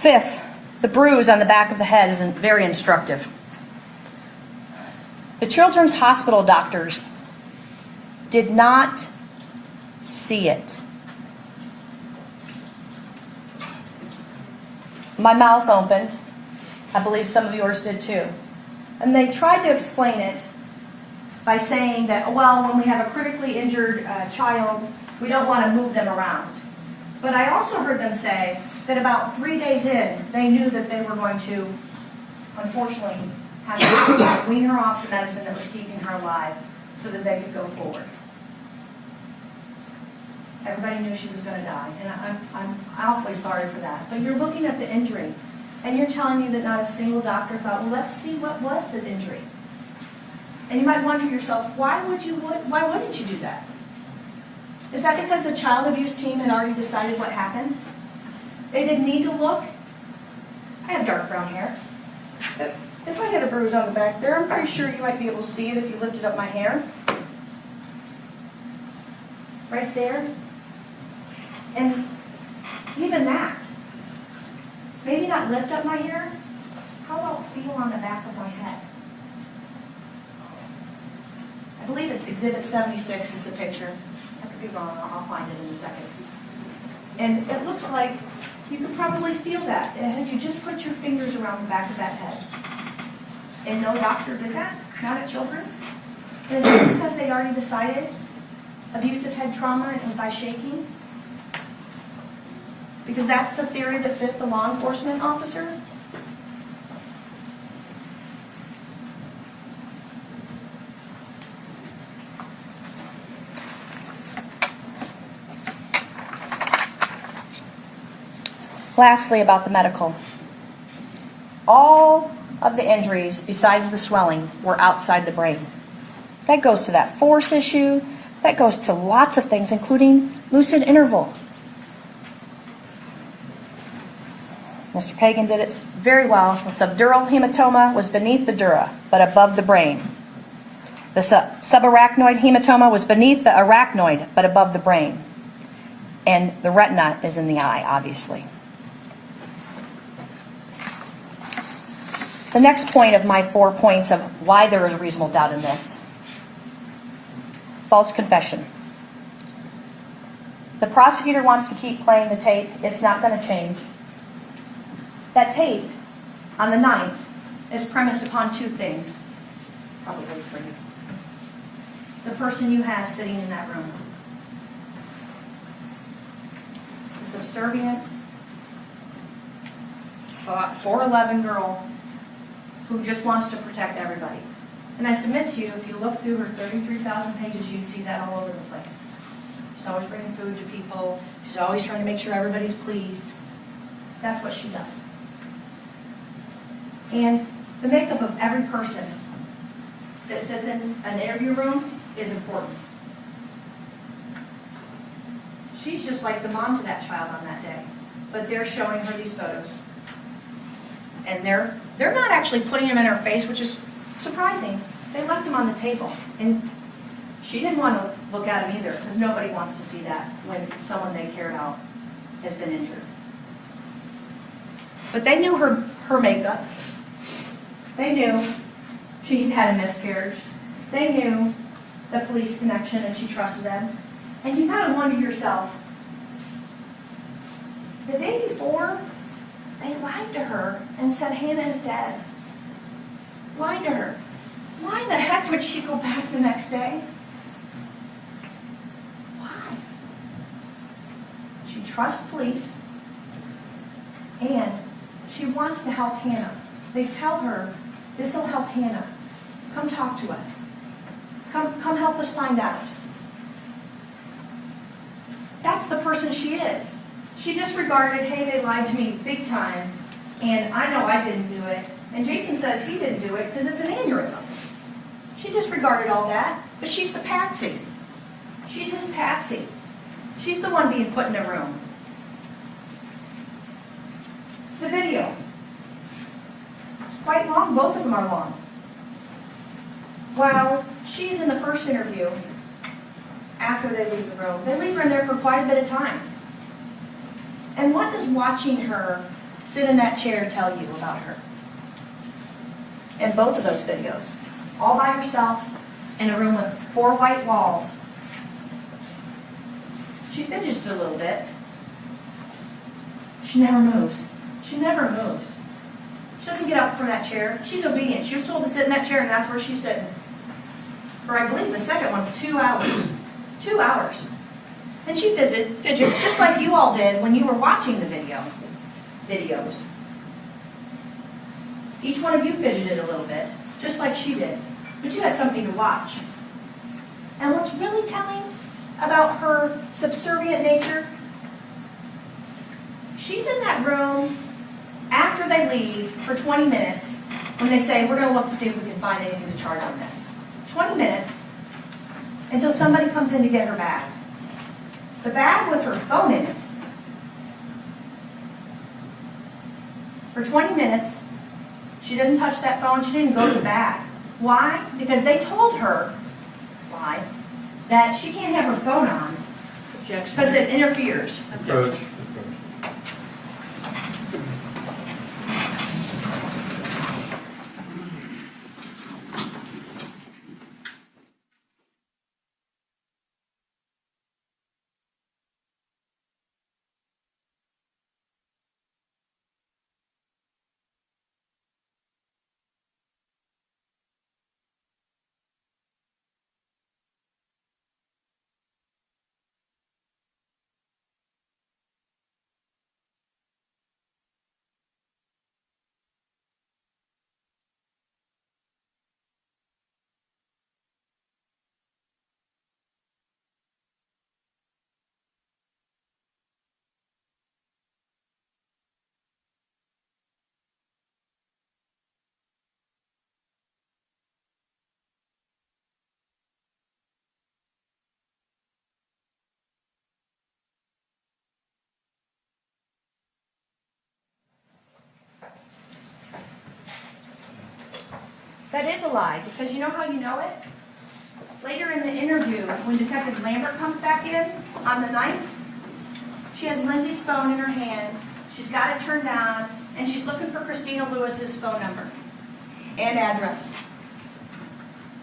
Fifth, the bruise on the back of the head is very instructive. The children's hospital doctors did not see it. My mouth opened. I believe some of yours did too. And they tried to explain it by saying that, well, when we have a critically injured child, we don't want to move them around. But I also heard them say that about 3 days in, they knew that they were going to, unfortunately, have to wean her off the medicine that was keeping her alive so that they could go forward. Everybody knew she was going to die, and I'm awfully sorry for that. But you're looking at the injury, and you're telling me that not a single doctor thought, well, let's see what was the injury. And you might wonder yourself, why wouldn't you do that? Is that because the child abuse team had already decided what happened? They didn't need to look? I have dark brown hair. If I had a bruise on the back there, I'm pretty sure you might be able to see it if you lifted up my hair. Right there. And even that, maybe not lift up my hair, how about feel on the back of my head? I believe it's Exhibit 76 is the picture. I could be wrong, I'll find it in a second. And it looks like you could probably feel that had you just put your fingers around the back of that head. And no doctor did that, not at Children's. And is it because they already decided abusive head trauma and it was by shaking? Because that's the theory that fit the law enforcement officer? Lastly, about the medical. All of the injuries, besides the swelling, were outside the brain. That goes to that force issue. That goes to lots of things, including lucid interval. Mr. Pagan did it very well. The subdural hematoma was beneath the dura, but above the brain. The subarachnoid hematoma was beneath the arachnoid, but above the brain. And the retina is in the eye, obviously. The next point of my 4 points of why there is reasonable doubt in this. False confession. The prosecutor wants to keep playing the tape. It's not going to change. That tape on the 9th is premised upon 2 things. Probably 3. The person you have sitting in that room. The subservient, 4'11" girl who just wants to protect everybody. And I submit to you, if you look through her 33,000 pages, you'd see that all over the place. She's always bringing food to people. She's always trying to make sure everybody's pleased. That's what she does. And the makeup of every person that sits in an interview room is important. She's just like the mom to that child on that day. But they're showing her these photos. And they're not actually putting them in her face, which is surprising. They left them on the table. And she didn't want to look at them either, because nobody wants to see that when someone they care about has been injured. But they knew her makeup. They knew she had a miscarriage. They knew the police connection, and she trusted them. And you kind of wonder yourself, the day before, they lied to her and said Hannah is dead. Lied to her. Why the heck would she go back the next day? Why? She trusts police, and she wants to help Hannah. They tell her, this will help Hannah. Come talk to us. Come help us find out. That's the person she is. She disregarded, hey, they lied to me big time, and I know I didn't do it, and Jason says he didn't do it because it's an aneurysm. She disregarded all that, but she's the patsy. She's his patsy. She's the one being put in a room. The video. It's quite long. Both of them are long. While she's in the first interview, after they leave the room, they leave her in there for quite a bit of time. And what does watching her sit in that chair and tell you about her. In both of those videos, all by herself in a room with 4 white walls. She fidgets a little bit. She never moves. She never moves. She doesn't get up from that chair. She's obedient. She was told to sit in that chair, and that's where she's sitting. For I believe the second one's 2 hours. 2 hours. And she fidgets just like you all did when you were watching the videos. Each one of you fidgeted a little bit, just like she did. But you had something to watch. And what's really telling about her subservient nature, she's in that room after they leave for 20 minutes when they say, we're going to look to see if we can find anything to charge on this. 20 minutes until somebody comes in to get her bag. The bag with her phone in it. For 20 minutes, she didn't touch that phone. She didn't go to the bag. Why? Because they told her, why, that she can't have her phone on Objection. because it interferes. Approach. That is a lie, because you know how you know it? Later in the interview, when Detective Lambert comes back in on the 9th, she has Lindsay's phone in her hand, she's got it turned down, and she's looking for Christina Lewis's phone number and address.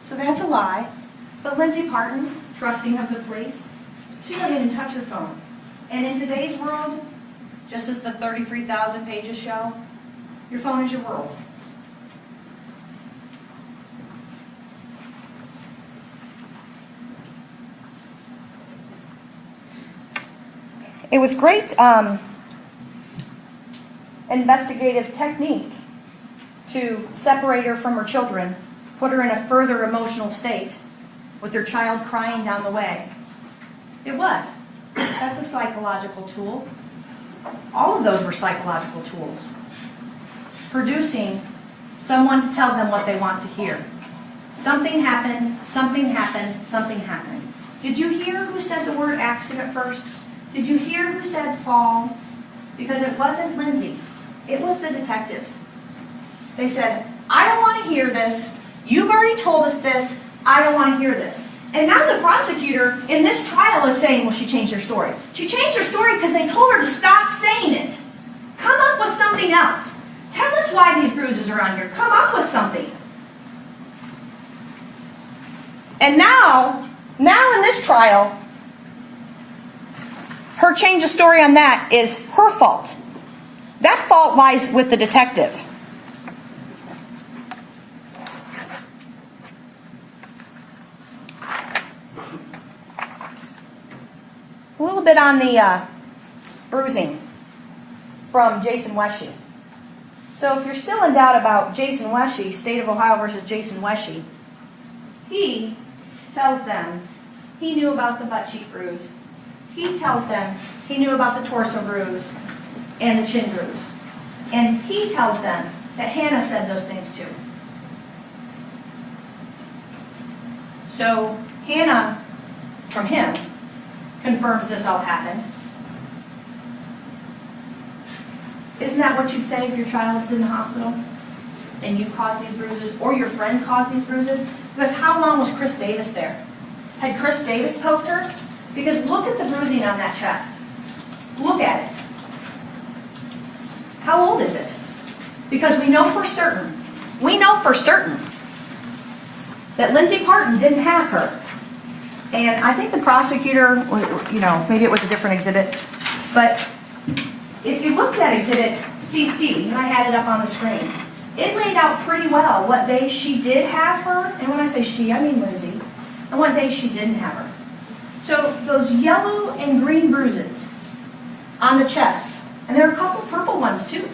So that's a lie. But Lindsay Partin, trusting of the police, she doesn't even touch her phone. And in today's world, just as the 33,000 pages show, your phone is your world. It was great investigative technique to separate her from her children, put her in a further emotional state with her child crying down the way. It was. That's a psychological tool. All of those were psychological tools. Producing someone to tell them what they want to hear. Something happened, something happened, something happened. Did you hear who said the word accident first? Did you hear who said fall? Because it wasn't Lindsay. It was the detectives. They said, I don't want to hear this. You've already told us this. I don't want to hear this. And now the prosecutor in this trial is saying, well, she changed her story. She changed her story because they told her to stop saying it. Come up with something else. Tell us why these bruises are on here. Come up with something. And now in this trial, her change of story on that is her fault. That fault lies with the detective. A little bit on the bruising from Jason Weshy. So if you're still in doubt about Jason Weshy, State of Ohio versus Jason Weshy, he tells them he knew about the butt cheek bruise. He tells them he knew about the torso bruise and the chin bruise. And he tells them that Hannah said those things too. So Hannah, from him, confirms this all happened. Isn't that what you'd say if your child is in the hospital and you caused these bruises, or your friend caused these bruises? Because how long was Chris Davis there? Had Chris Davis poked her? Because look at the bruising on that chest. Look at it. How old is it? Because we know for certain that Lindsay Partin didn't have her. And I think the prosecutor, maybe it was a different exhibit, but if you looked at exhibit CC, and I had it up on the screen, it laid out pretty well what days she did have her, and when I say she, I mean Lindsay, and what days she didn't have her. So those yellow and green bruises on the chest, and there are a couple purple ones too,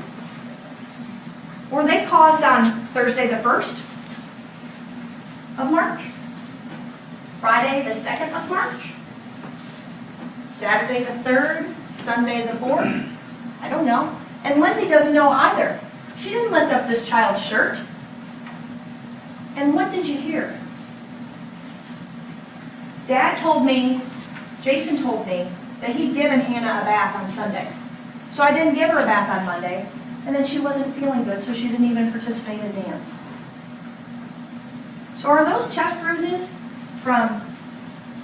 were they caused on Thursday the 1st of March? Friday the 2nd of March? Saturday the 3rd? Sunday the 4th? I don't know. And Lindsay doesn't know either. She didn't lift up this child's shirt. And what did you hear? Dad told me, Jason told me, that he'd given Hannah a bath on Sunday. So I didn't give her a bath on Monday, and then she wasn't feeling good, so she didn't even participate in dance. So are those chest bruises from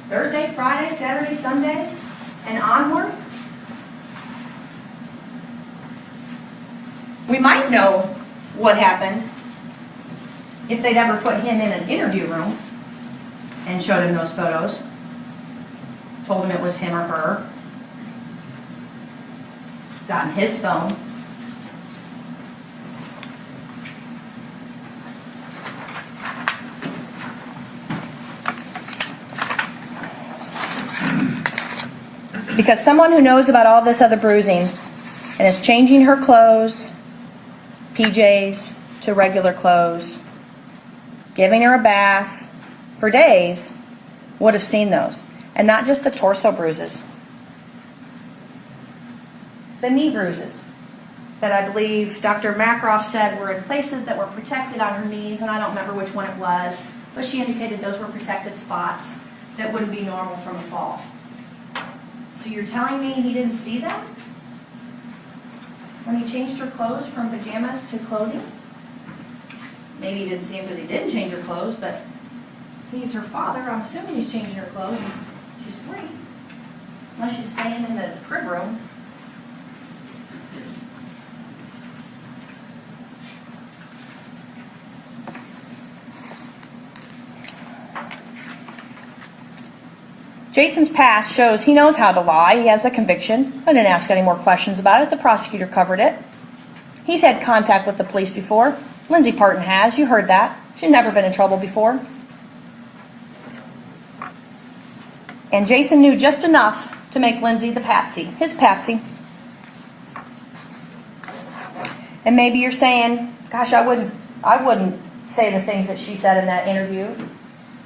Thursday, Friday, Saturday, Sunday, and onward? We might know what happened if they'd ever put him in an interview room and showed him those photos, told him it was him or her, gotten his phone. Because someone who knows about all this other bruising and is changing her clothes, PJs to regular clothes, giving her a bath for days, would have seen those. And not just the torso bruises. The knee bruises that I believe Dr. Makroff said were in places that were protected on her knees, and I don't remember which one it was, but she indicated those were protected spots that wouldn't be normal from a fall. So you're telling me he didn't see that? When he changed her clothes from pajamas to clothing? Maybe he didn't see him because he didn't change her clothes, but he's her father. I'm assuming he's changing her clothes. And she's 3. Unless she's staying in the crib room. Jason's past shows he knows how to lie. He has a conviction. I didn't ask any more questions about it. The prosecutor covered it. He's had contact with the police before. Lindsay Partin has. You heard that. She's never been in trouble before. And Jason knew just enough to make Lindsay the patsy. His patsy. And maybe you're saying, gosh, I wouldn't say the things that she said in that interview.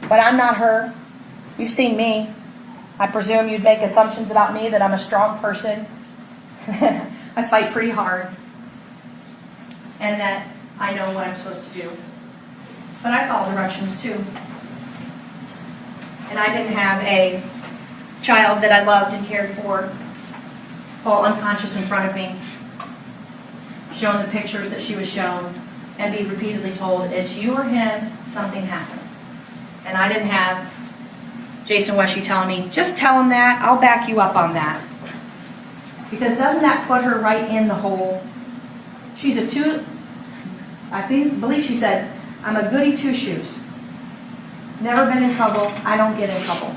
But I'm not her. You've seen me. I presume you'd make assumptions about me that I'm a strong person. I fight pretty hard. And that I know what I'm supposed to do. But I follow directions too. And I didn't have a child that I loved and cared for fall unconscious in front of me, shown the pictures that she was shown, and be repeatedly told, it's you or him, something happened. And I didn't have Jason Weshy telling me, just tell him that, I'll back you up on that. Because doesn't that put her right in the hole? She's I believe she said, I'm a goody two-shoes. Never been in trouble, I don't get in trouble.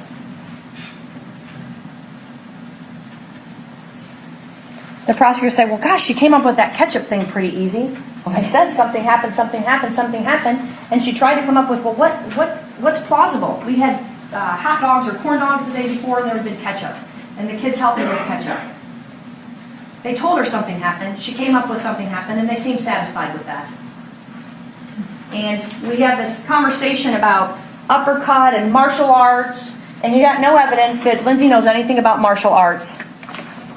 The prosecutor said, well, gosh, she came up with that ketchup thing pretty easy. Well, they said something happened, and she tried to come up with, well, what's plausible? We had hot dogs or corn dogs the day before, and there had been ketchup, and the kids helped me with ketchup. They told her something happened. She came up with something happened, and they seemed satisfied with that. And we have this conversation about uppercut and martial arts, and you got no evidence that Lindsay knows anything about martial arts.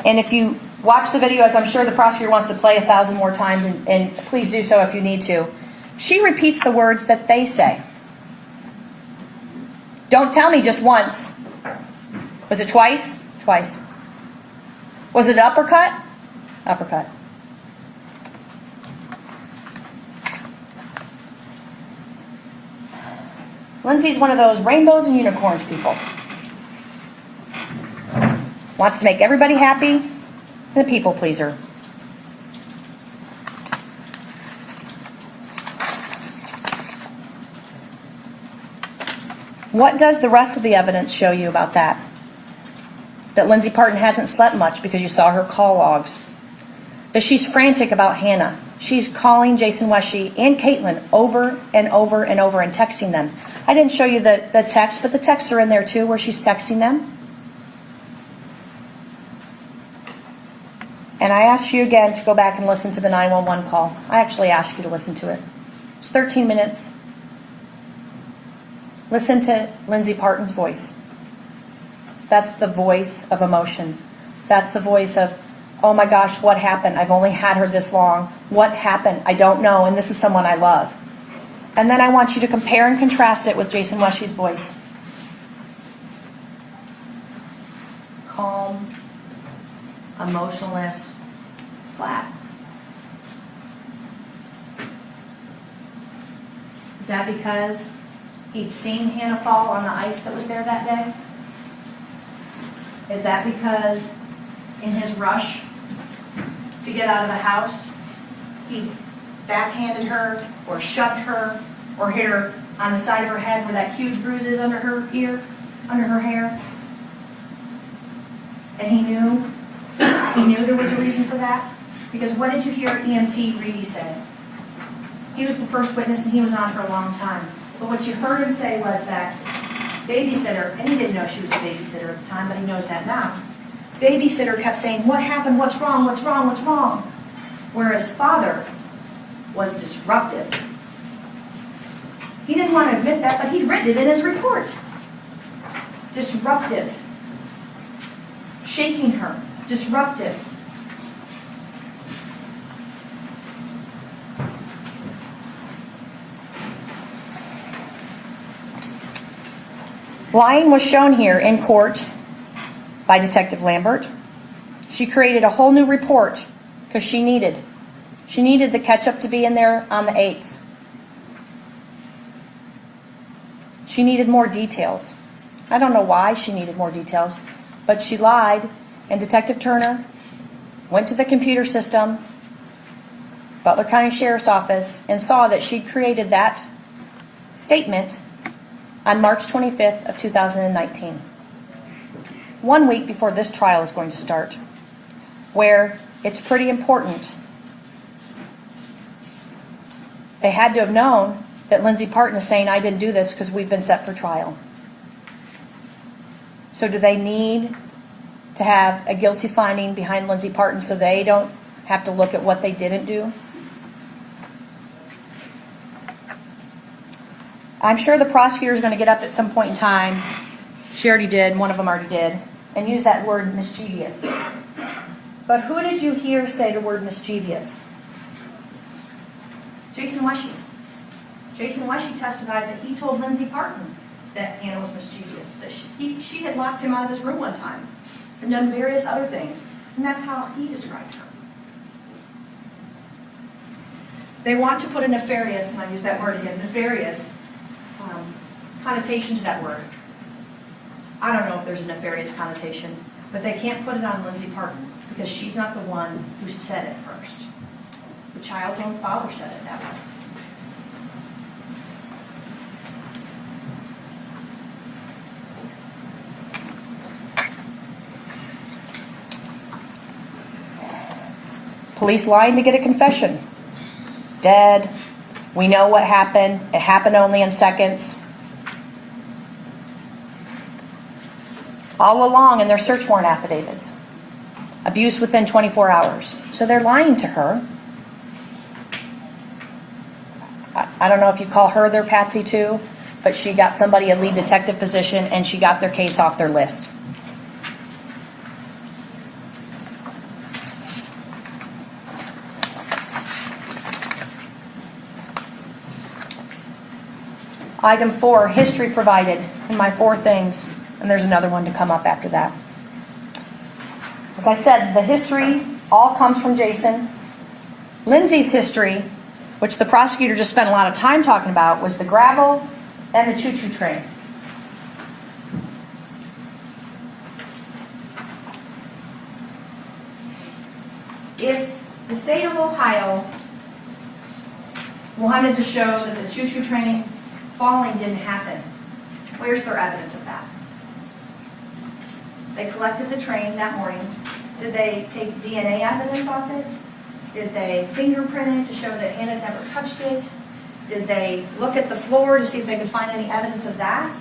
And if you watch the video, as I'm sure the prosecutor wants to play 1,000 more times, and please do so if you need to, she repeats the words that they say. Don't tell me just once. Was it twice? Twice. Was it uppercut? Uppercut. Lindsay's one of those rainbows and unicorns people. Wants to make everybody happy and a people pleaser. What does the rest of the evidence show you about that? That Lindsay Partin hasn't slept much because you saw her call logs. That she's frantic about Hannah. She's calling Jason Weshy and Caitlin over and over and over and texting them. I didn't show you the text, but the texts are in there too where she's texting them. And I asked you again to go back and listen to the 911 call. I actually asked you to listen to it. It's 13 minutes. Listen to Lindsay Partin's voice. That's the voice of emotion. That's the voice of, oh my gosh, what happened? I've only had her this long. What happened? I don't know, and this is someone I love. And then I want you to compare and contrast it with Jason Weshy's voice. Calm, emotionless, flat. Is that because he'd seen Hannah fall on the ice that was there that day? Is that because in his rush to get out of the house, he backhanded her or shoved her or hit her on the side of her head where that huge bruise is under her ear, under her hair? And he knew there was a reason for that? Because what did you hear EMT Reedy say? He was the first witness and he was on for a long time. But what you heard him say was that babysitter, and he didn't know she was a babysitter at the time, but he knows that now. Babysitter kept saying, what happened? What's wrong? What's wrong? What's wrong? Whereas father was disruptive. He didn't want to admit that, but he'd written it in his report. Disruptive. Shaking her. Disruptive. Lying was shown here in court by Detective Lambert. She created a whole new report because she needed the catch-up to be in there on the 8th. She needed more details. I don't know why she needed more details, but she lied, and Detective Turner went to the computer system, Butler County Sheriff's Office, and saw that she'd created that statement on March 25th of 2019. 1 week before this trial is going to start, where it's pretty important. They had to have known that Lindsay Partin is saying, I didn't do this because we've been set for trial. So do they need to have a guilty finding behind Lindsay Partin so they don't have to look at what they didn't do? I'm sure the prosecutor is going to get up at some point in time. She already did, one of them already did, and use that word mischievous. But who did you hear say the word mischievous? Jason Weshy. Jason Weshy testified that he told Lindsay Partin that Hannah was mischievous, that she had locked him out of his room one time and done various other things, and that's how he described her. They want to put a nefarious, and I use that word again, nefarious, connotation to that word. I don't know if there's a nefarious connotation, but they can't put it on Lindsay Partin because she's not the one who said it first. The child's own father said it that way. Police lying to get a confession. Dead. We know what happened. It happened only in seconds. All along in their search warrant affidavits. Abuse within 24 hours. So they're lying to her. I don't know if you call her their patsy too, but she got somebody a lead detective position and she got their case off their list. Item 4, history provided in my 4 things, and there's another one to come up after that. As I said, the history all comes from Jason. Lindsay's history, which the prosecutor just spent a lot of time talking about, was the gravel and the choo-choo train. If the state of Ohio wanted to show that the choo-choo train falling didn't happen, Where's their evidence of that? They collected the train that morning. Did they take DNA evidence off it? Did they fingerprint it to show that Hannah never touched it? Did they look at the floor to see if they could find any evidence of that?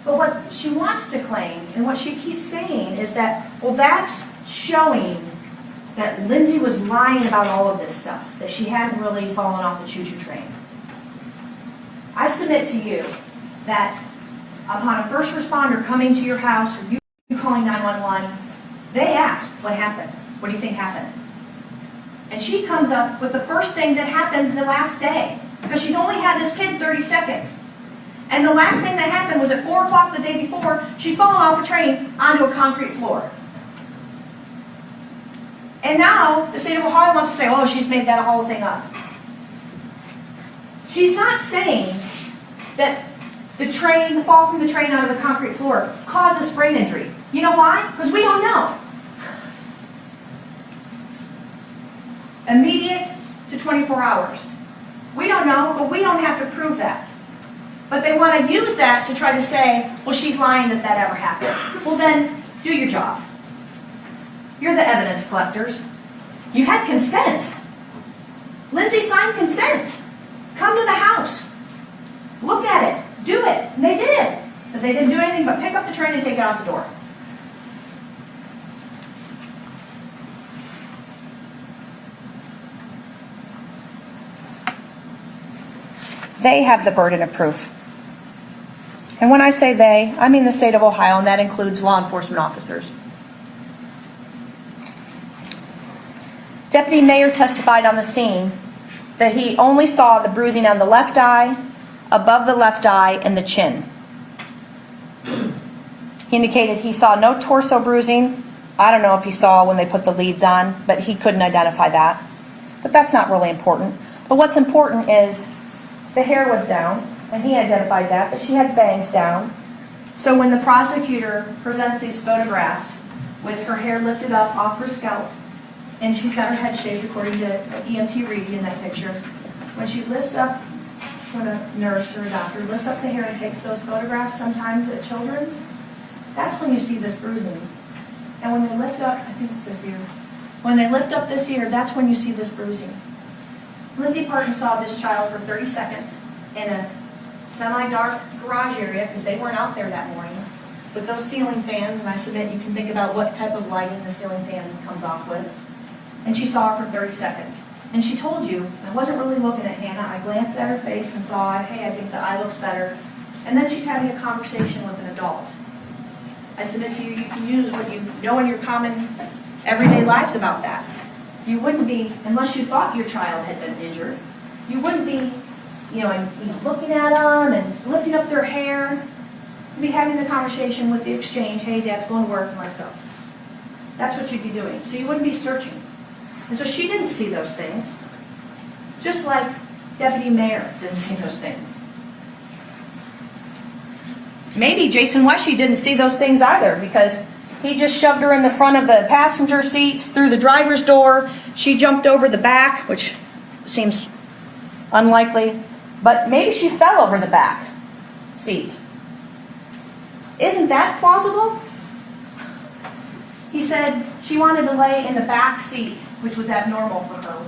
But what she wants to claim, and what she keeps saying, is that, well, that's showing that Lindsay was lying about all of this stuff, that she hadn't really fallen off the choo-choo train. I submit to you that upon a first responder coming to your house, or you calling 911, they ask, what happened? What do you think happened? And she comes up with the first thing that happened the last day, because she's only had this kid 30 seconds. And the last thing that happened was at 4 o'clock the day before, she'd fallen off a train onto a concrete floor. And now the state of Ohio wants to say, oh, she's made that whole thing up. She's not saying that the fall from the train onto the concrete floor caused this brain injury. You know why? Because we don't know. Immediate to 24 hours. We don't know, but we don't have to prove that. But they want to use that to try to say, well, she's lying that that ever happened. Well, then, do your job. You're the evidence collectors. You had consent. Lindsay signed consent. Come to the house. Look at it. Do it. And they did. But they didn't do anything but pick up the train and take it out the door. They have the burden of proof. And when I say they, I mean the state of Ohio, and that includes law enforcement officers. Deputy Mayor testified on the scene that he only saw the bruising on the left eye, above the left eye, and the chin. He indicated he saw no torso bruising. I don't know if he saw when they put the leads on, but he couldn't identify that. But that's not really important. But what's important is the hair was down, and he identified that, but she had bangs down. So when the prosecutor presents these photographs with her hair lifted up off her scalp, and she's got her head shaved according to EMT Reed in that picture, when she lifts up, when a nurse or a doctor lifts up the hair and takes those photographs sometimes at children's, that's when you see this bruising. And when they lift up, I think it's this ear, when they lift up this ear, that's when you see this bruising. Lindsay Partin saw this child for 30 seconds in a semi-dark garage area, because they weren't out there that morning, with those ceiling fans, and I submit you can think about what type of lighting the ceiling fan comes off with. And she saw her for 30 seconds. And she told you, I wasn't really looking at Hannah, I glanced at her face and saw, hey, I think the eye looks better. And then she's having a conversation with an adult. I submit to you, you can use what you know in your common everyday lives about that. You wouldn't be, unless you thought your child had been injured, you wouldn't be, looking at them and lifting up their hair. You'd be having the conversation with the exchange, hey, Dad's going to work, and let's go. That's what you'd be doing. So you wouldn't be searching. And so she didn't see those things, just like Deputy Mayor didn't see those things. Maybe Jason Weshy didn't see those things either, because he just shoved her in the front of the passenger seat, through the driver's door. She jumped over the back, which seems unlikely, but maybe she fell over the back seat. Isn't that plausible? He said she wanted to lay in the back seat, which was abnormal for her,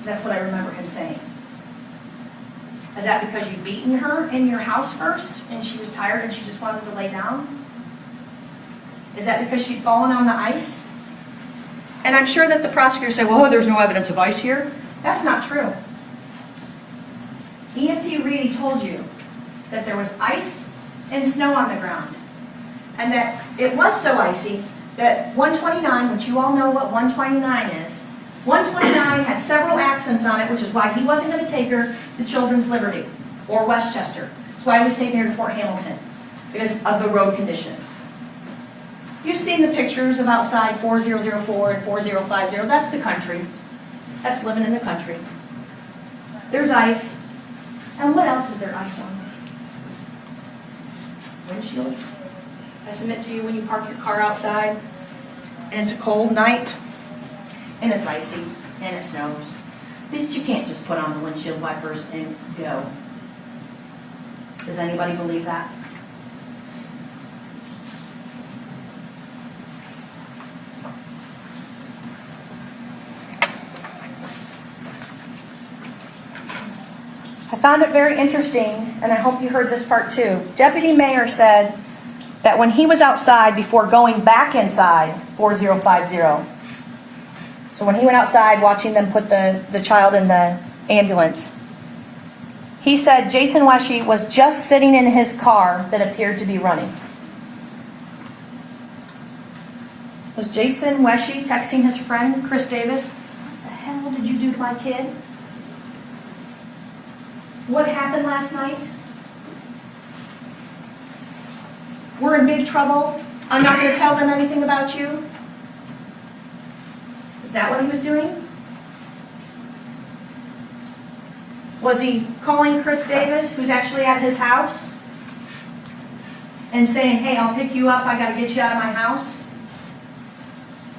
that's what I remember him saying. Is that because you'd beaten her in your house first, and she was tired and she just wanted to lay down? Is that because she'd fallen on the ice? And I'm sure that the prosecutors say, well, there's no evidence of ice here. That's not true. EMT Reedy told you that there was ice and snow on the ground, and that it was so icy that 129, which you all know what 129 is, 129 had several accents on it, which is why he wasn't going to take her to Children's Liberty or Westchester. That's why he was taking her to Fort Hamilton, because of the road conditions. You've seen the pictures of outside 4004 and 4050. That's the country. That's living in the country. There's ice. And what else is there ice on? Windshield. I submit to you, when you park your car outside and it's a cold night and it's icy and it snows, that you can't just put on the windshield wipers and go. Does anybody believe that? found it very interesting, and I hope you heard this part too. Deputy Mayor said that when he was outside before going back inside 4050, so when he went outside watching them put the child in the ambulance, he said Jason Weshy was just sitting in his car that appeared to be running. Was Jason Weshy texting his friend, Chris Davis, "What the hell did you do to my kid? What happened last night? We're in big trouble. I'm not going to tell them anything about you." Is that what he was doing? Was he calling Chris Davis, who's actually at his house, and saying, "Hey, I'll pick you up, I got to get you out of my house"?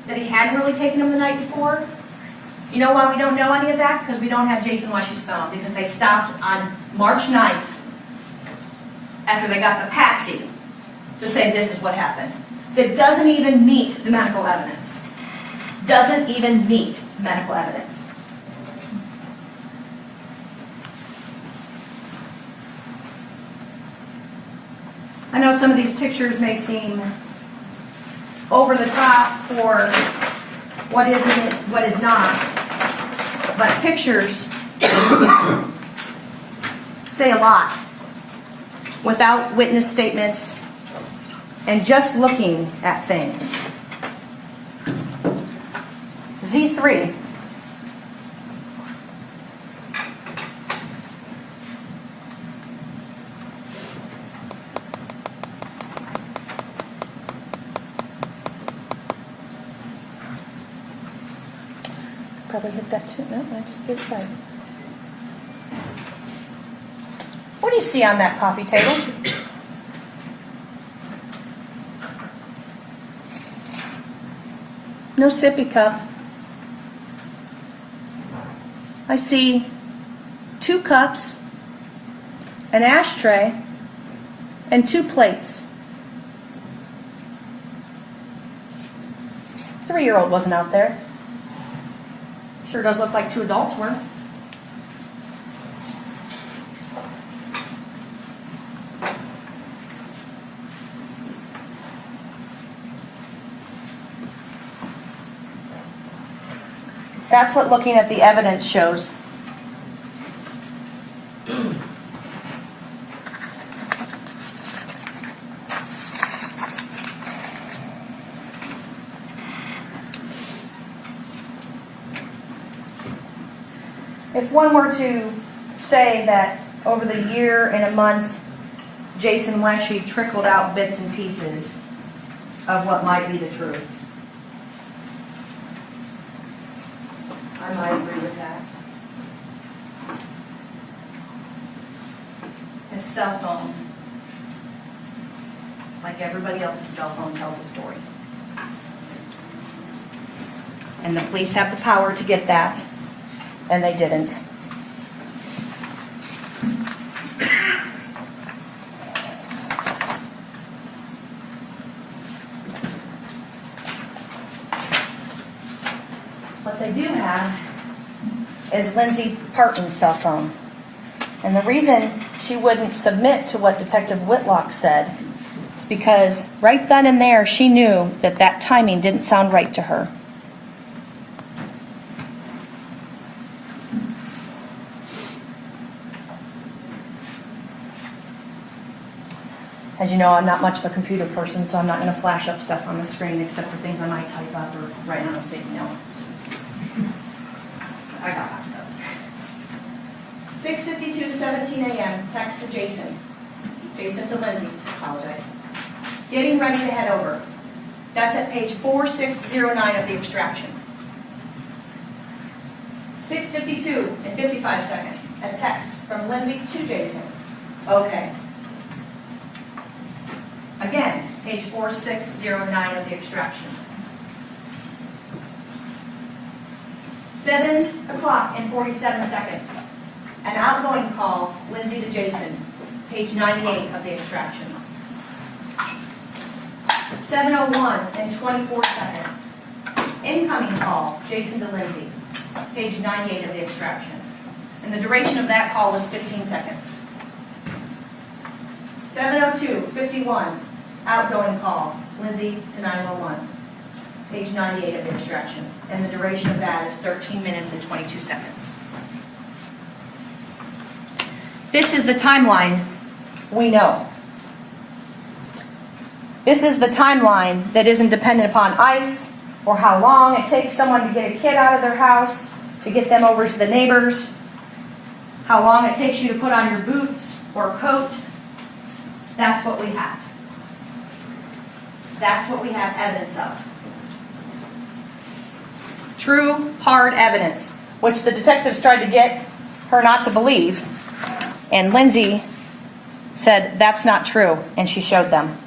That he hadn't really taken him the night before? You know why we don't know any of that? Because we don't have Jason Weshy's phone, because they stopped on March 9th, after they got the patsy, to say this is what happened. That doesn't even meet the medical evidence. Doesn't even meet medical evidence. I know some of these pictures may seem over the top for what is not, but pictures say a lot without witness statements and just looking at things. Z3. Probably hit that too. No, I just did fine. What do you see on that coffee table? No sippy cup. I see 2 cups, an ashtray, and 2 plates. 3-year-old wasn't out there. Sure does look like 2 adults were. That's what looking at the evidence shows. If one were to say that over the year and a month, Jason Weshy trickled out bits and pieces of what might be the truth, I might agree with that. His cell phone, like everybody else's cell phone, tells a story. And the police have the power to get that, and they didn't. What they do have is Lindsay Partin's cell phone. And the reason she wouldn't submit to what Detective Whitlock said is because right then and there she knew that that timing didn't sound right to her. As you know, I'm not much of a computer person, so I'm not going to flash up stuff on the screen except for things I might type up or write on a sticky note. I got that stuff. 6:52, 17 a.m., text to Jason. Jason to Lindsay, apologize. Getting ready to head over. That's at page 4609 of the extraction. 6:52 and 55 seconds, a text from Lindsay to Jason. Okay. Again, page 4609 of the extraction. 7 o'clock and 47 seconds. An outgoing call, Lindsay to Jason, page 98 of the extraction. 7:01 and 24 seconds. Incoming call, Jason to Lindsay, page 98 of the extraction. And the duration of that call was 15 seconds. 7:02:51, outgoing call, Lindsay to 911. Page 98 of the instruction. And the duration of that is 13 minutes and 22 seconds. This is the timeline we know. This is the timeline that isn't dependent upon ICE or how long it takes someone to get a kid out of their house, to get them over to the neighbors, how long it takes you to put on your boots or coat. That's what we have. That's what we have evidence of. True, hard evidence, which the detectives tried to get her not to believe. And Lindsay said, that's not true, and she showed them.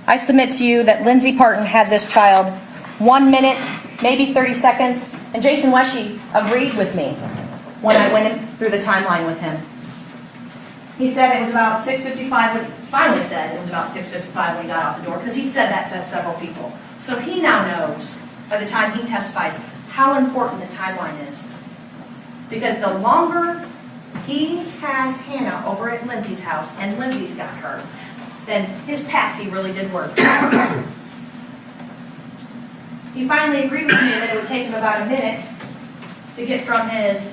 I submit to you that Lindsay Partin had this child 1 minute, maybe 30 seconds, and Jason Weshy agreed with me when I went through the timeline with him. He said it was about 6:55 when, finally said it was about 6:55 when he got out the door, because he'd said that to several people. So he now knows, by the time he testifies, how important the timeline is. Because the longer he has Hannah over at Lindsay's house, and Lindsay's got her, then his patsy really did work. He finally agreed with me that it would take him about a minute to get from his,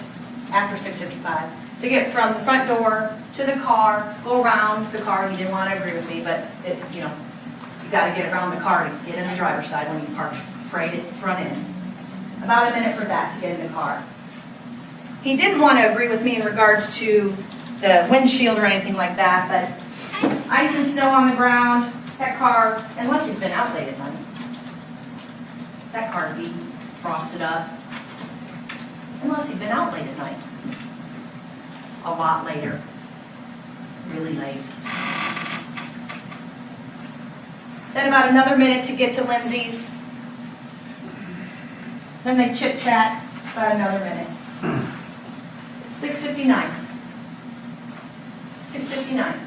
after 6:55, to get from the front door to the car, go around the car. He didn't want to agree with me, but you got to get around the car to get in the driver's side when you park front end. About a minute for that to get in the car. He didn't want to agree with me in regards to the windshield or anything like that, but ice and snow on the ground, that car, unless he's been out late at night, that car would be frosted up. Unless he'd been out late at night. A lot later. Really late. Then about another minute to get to Lindsay's. Then they chit-chat about another minute. 6:59. 6:59.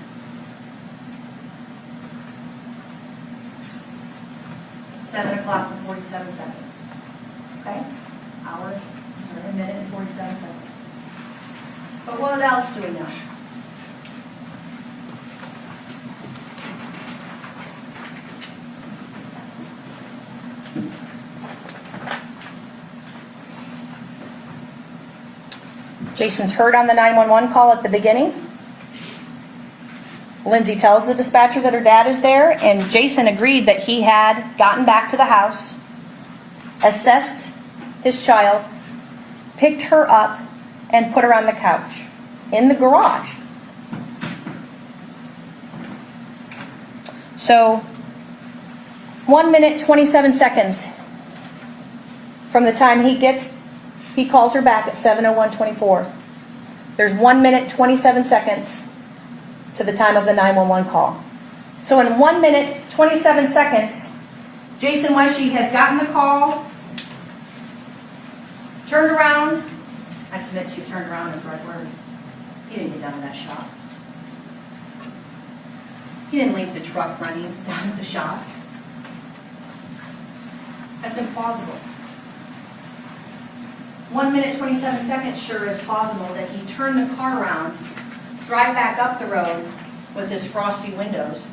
Seven o'clock and 47 seconds. Okay? A minute and 47 seconds. But what else do we know? Jason's heard on the 911 call at the beginning. Lindsay tells the dispatcher that her dad is there, and Jason agreed that he had gotten back to the house, assessed his child, picked her up, and put her on the couch in the garage. So, 1 minute, 27 seconds from the time he calls her back at 7:01:24. There's 1 minute, 27 seconds to the time of the 911 call. So in 1 minute, 27 seconds, Jason Weshy has gotten the call, turned around. I submit to you, turned around is the right word. He didn't get down to that shop. He didn't leave the truck running down at the shop. That's implausible. 1 minute, 27 seconds sure is plausible that he turned the car around, drive back up the road with his frosty windows,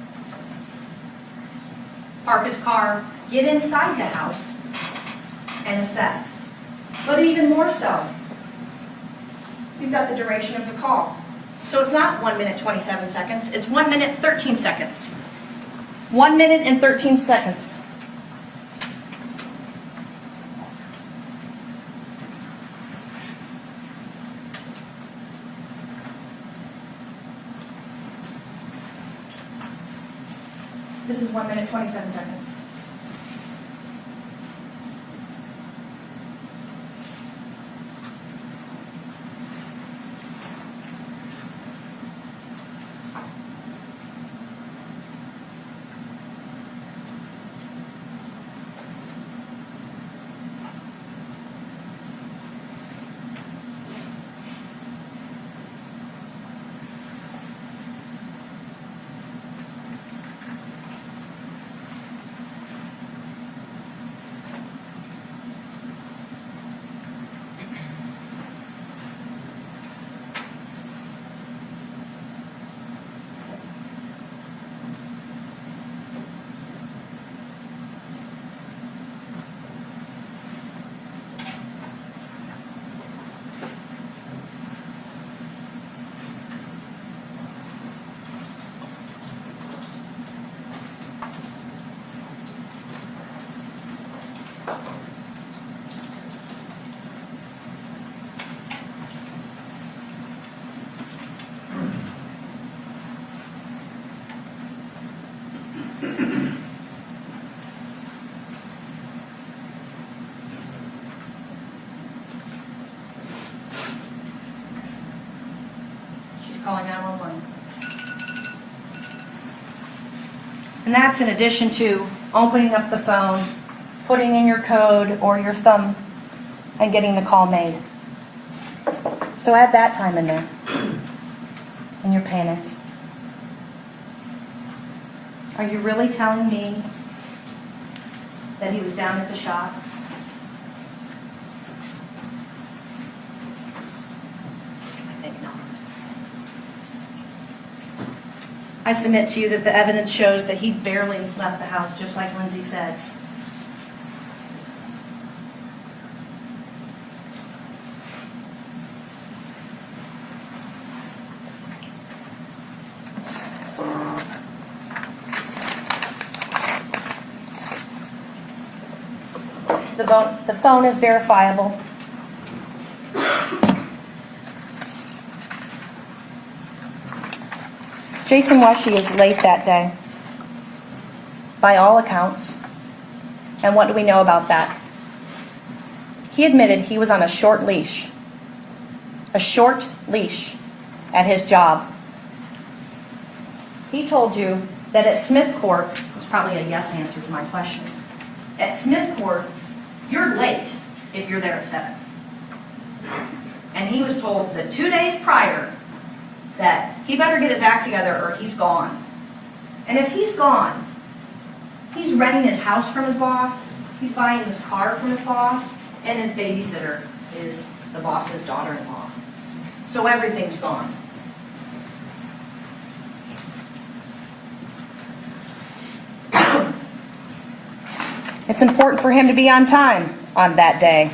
park his car, get inside the house, and assess. But even more so, you've got the duration of the call. So it's not 1 minute, 27 seconds, it's 1 minute, 13 seconds. 1 minute and 13 seconds. This is 1 minute, 27 seconds. calling 911. And that's in addition to opening up the phone, putting in your code or your thumb, and getting the call made. So add that time in there. And you're panicked. Are you really telling me that he was down at the shop? I think not. I submit to you that the evidence shows that he barely left the house, just like Lindsay said. The phone is verifiable. Jason Weshy is late that day, by all accounts. And what do we know about that? He admitted he was on a short leash at his job. He told you that at Smith Court, it was probably a yes answer to my question, at Smith Court, you're late if you're there at 7. And he was told that 2 days prior that he better get his act together or he's gone. And if he's gone, he's renting his house from his boss, he's buying his car from his boss, and his babysitter is the boss's daughter-in-law. So everything's gone. It's important for him to be on time on that day.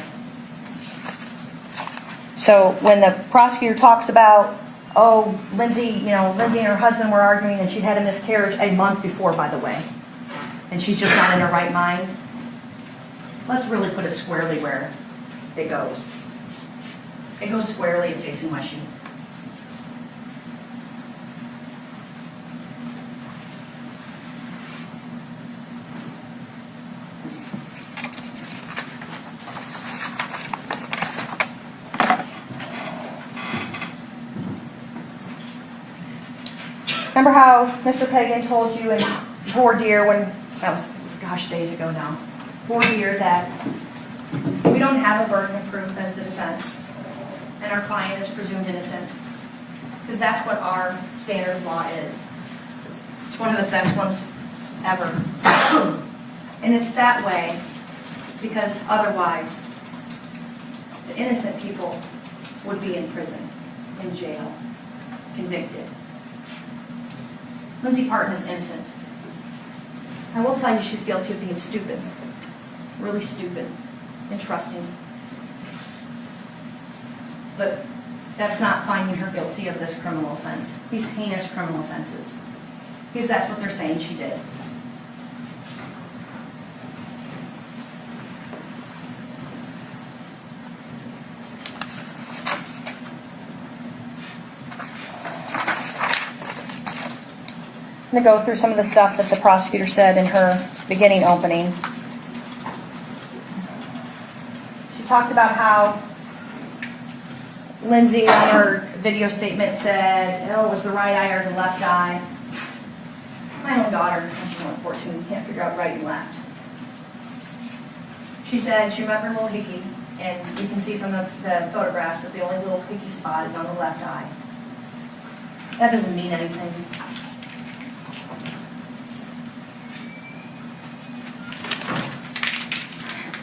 So when the prosecutor talks about, oh, Lindsay and her husband were arguing and she'd had a miscarriage a month before, by the way, and she's just not in her right mind, let's really put it squarely where it goes. It goes squarely at Jason Weshy. Remember how Mr. Pagan told you in voir dire, that was, days ago now, voir dire, that we don't have a burden of proof as the defense, and our client is presumed innocent, because that's what our standard of law is. It's one of the best ones ever. And it's that way because otherwise the innocent people would be in prison, in jail, convicted. Lindsay Partin is innocent. I will tell you she's guilty of being stupid, really stupid, and trusting. But that's not finding her guilty of this criminal offense, these heinous criminal offenses, because that's what they're saying she did. I'm going to go through some of the stuff that the prosecutor said in her beginning opening. She talked about how Lindsay on her video statement said, oh, it was the right eye or the left eye. My own daughter, she's only 14, can't figure out right and left. She said she remembered a little hickey, and you can see from the photographs that the only little hickey spot is on the left eye. That doesn't mean anything.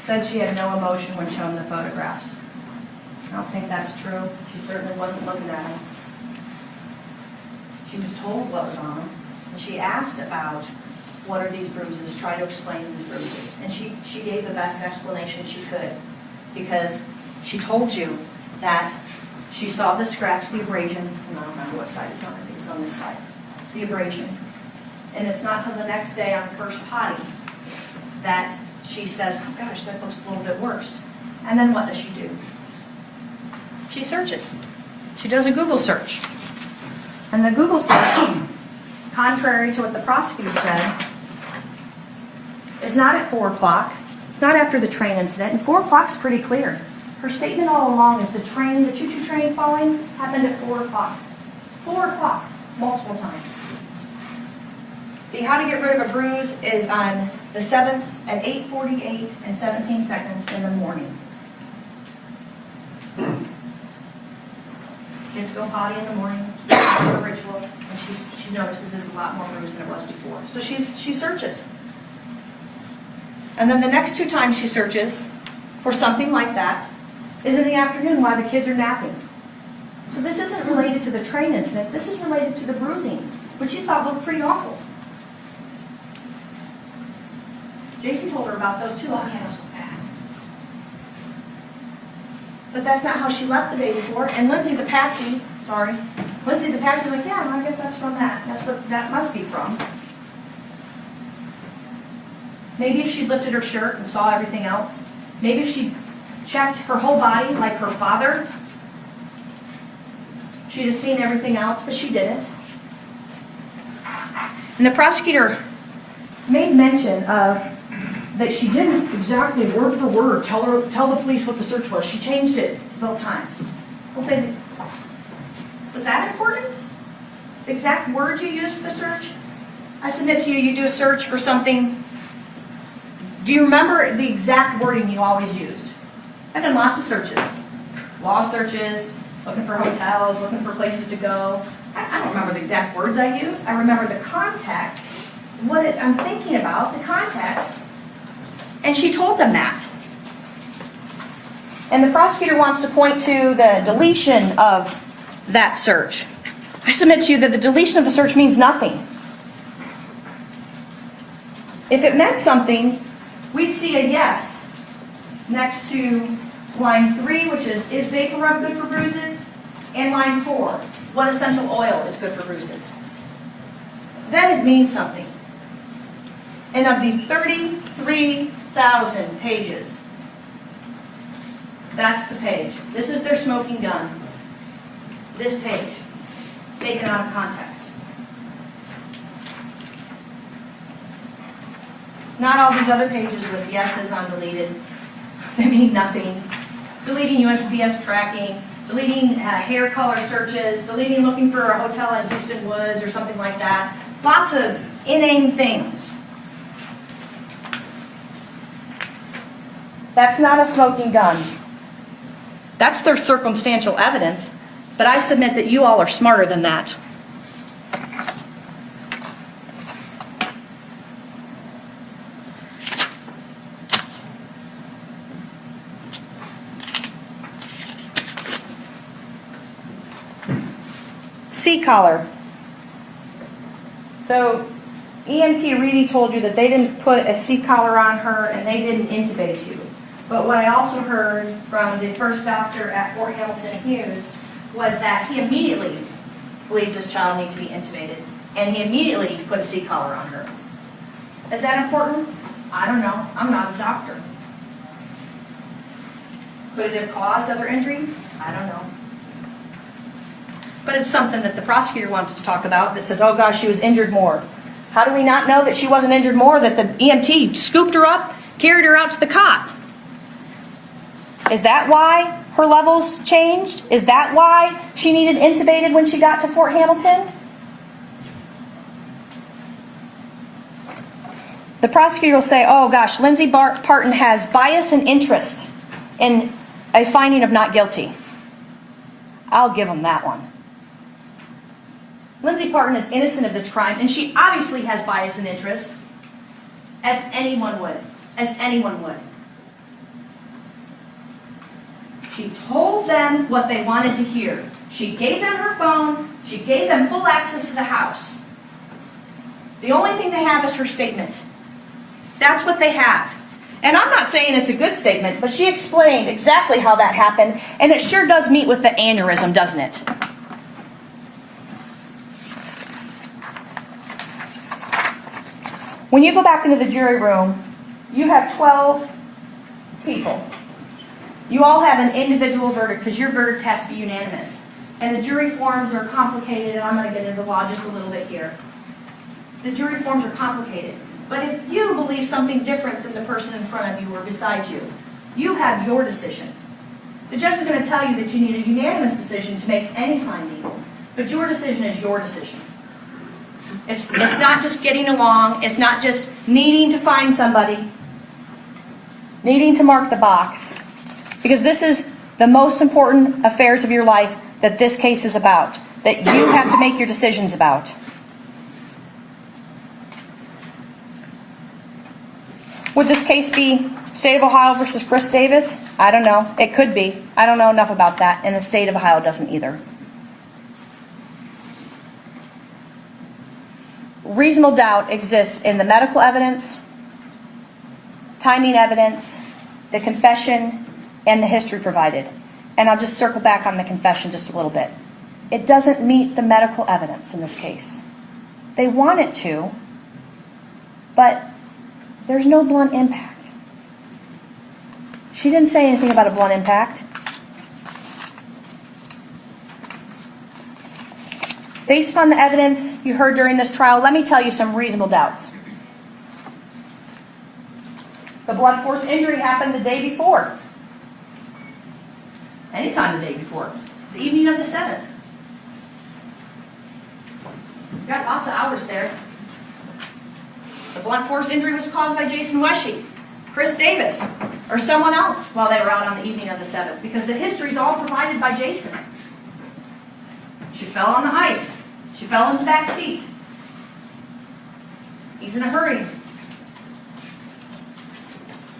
Said she had no emotion when shown the photographs. I don't think that's true. She certainly wasn't looking at them. She was told what was on them, and she asked about what are these bruises, try to explain these bruises. And she gave the best explanation she could, because she told you that she saw the scratch, the abrasion, and I don't remember what side it's on, I think it's on this side, the abrasion. And it's not till the next day on first potty that she says, oh gosh, that looks a little bit worse. And then what does she do? She searches. She does a Google search. And the Google search, contrary to what the prosecutor said, is not at 4 o'clock. It's not after the train incident. And 4 o'clock's pretty clear. Her statement all along is the choo-choo train falling happened at 4 o'clock. 4 o'clock, multiple times. The how to get rid of a bruise is on the 7th at 8:48 and 17 seconds in the morning. Kids go potty in the morning, a ritual, and she notices it's a lot more bruised than it was before. So she searches. And then the next 2 times she searches for something like that is in the afternoon while the kids are napping. So this isn't related to the train incident, this is related to the bruising, which she thought looked pretty awful. Jason told her about those too. Oh, yeah, those look bad. But that's not how she left the day before. And Lindsay the Patsy was like, yeah, well, I guess that's from that. That's what that must be from. Maybe if she lifted her shirt and saw everything else. Maybe if she checked her whole body like her father, she'd have seen everything else, but she didn't. And the prosecutor made mention of that she didn't exactly word for word tell the police what the search was. She changed it both times. Okay, was that important? The exact words you used for the search? I submit to you, you do a search for something. Do you remember the exact wording you always used? I've done lots of searches. Law searches, looking for hotels, looking for places to go. I don't remember the exact words I used. I remember the context, what I'm thinking about, the context. And she told them that. And the prosecutor wants to point to the deletion of that search. I submit to you that the deletion of the search means nothing. If it meant something, we'd see a yes next to line 3, which is vapor rub good for bruises? And line 4, what essential oil is good for bruises? Then it means something. And of the 33,000 pages, that's the page. This is their smoking gun. This page, taken out of context. Not all these other pages with yeses on deleted. They mean nothing. Deleting USPS tracking, deleting hair color searches, deleting looking for a hotel in Houston Woods or something like that. Lots of inane things. That's not a smoking gun. That's their circumstantial evidence, but I submit that you all are smarter than that. C-collar. So EMT really told you that they didn't put a C-collar on her and they didn't intubate you. But what I also heard from the first doctor at Fort Hamilton Hughes was that he immediately believed this child needed to be intubated, and he immediately put a C-collar on her. Is that important? I don't know. I'm not a doctor. Could it have caused other injury? I don't know. But it's something that the prosecutor wants to talk about that says, oh gosh, she was injured more. How do we not know that she wasn't injured more, that the EMT scooped her up, carried her out to the cot? Is that why her levels changed? Is that why she needed intubated when she got to Fort Hamilton? The prosecutor will say, oh gosh, Lindsay Partin has bias and interest in a finding of not guilty. I'll give him that one. Lindsay Partin is innocent of this crime, and she obviously has bias and interest, as anyone would. As anyone would. She told them what they wanted to hear. She gave them her phone. She gave them full access to the house. The only thing they have is her statement. That's what they have. And I'm not saying it's a good statement, but she explained exactly how that happened, and it sure does meet with the aneurysm, doesn't it? When you go back into the jury room, you have 12 people. You all have an individual verdict because your verdict has to be unanimous. And the jury forms are complicated, and I'm going to get into the law just a little bit here. The jury forms are complicated. But if you believe something different than the person in front of you or beside you, you have your decision. The judge is going to tell you that you need a unanimous decision to make any finding. But your decision is your decision. It's not just getting along. It's not just needing to find somebody, needing to mark the box. Because this is the most important affairs of your life that this case is about, that you have to make your decisions about. Would this case be State of Ohio versus Chris Davis? I don't know. It could be. I don't know enough about that, and the State of Ohio doesn't either. Reasonable doubt exists in the medical evidence, timing evidence, the confession, and the history provided. And I'll just circle back on the confession just a little bit. It doesn't meet the medical evidence in this case. They want it to, but there's no blunt impact. She didn't say anything about a blunt impact. Based upon the evidence you heard during this trial, let me tell you some reasonable doubts. The blunt force injury happened the day before. Anytime the day before. The evening of the 7th. You've got lots of hours there. The blunt force injury was caused by Jason Weshy, Chris Davis, or someone else while they were out on the evening of the 7th, because the history is all provided by Jason. She fell on the ice. She fell in the back seat. He's in a hurry.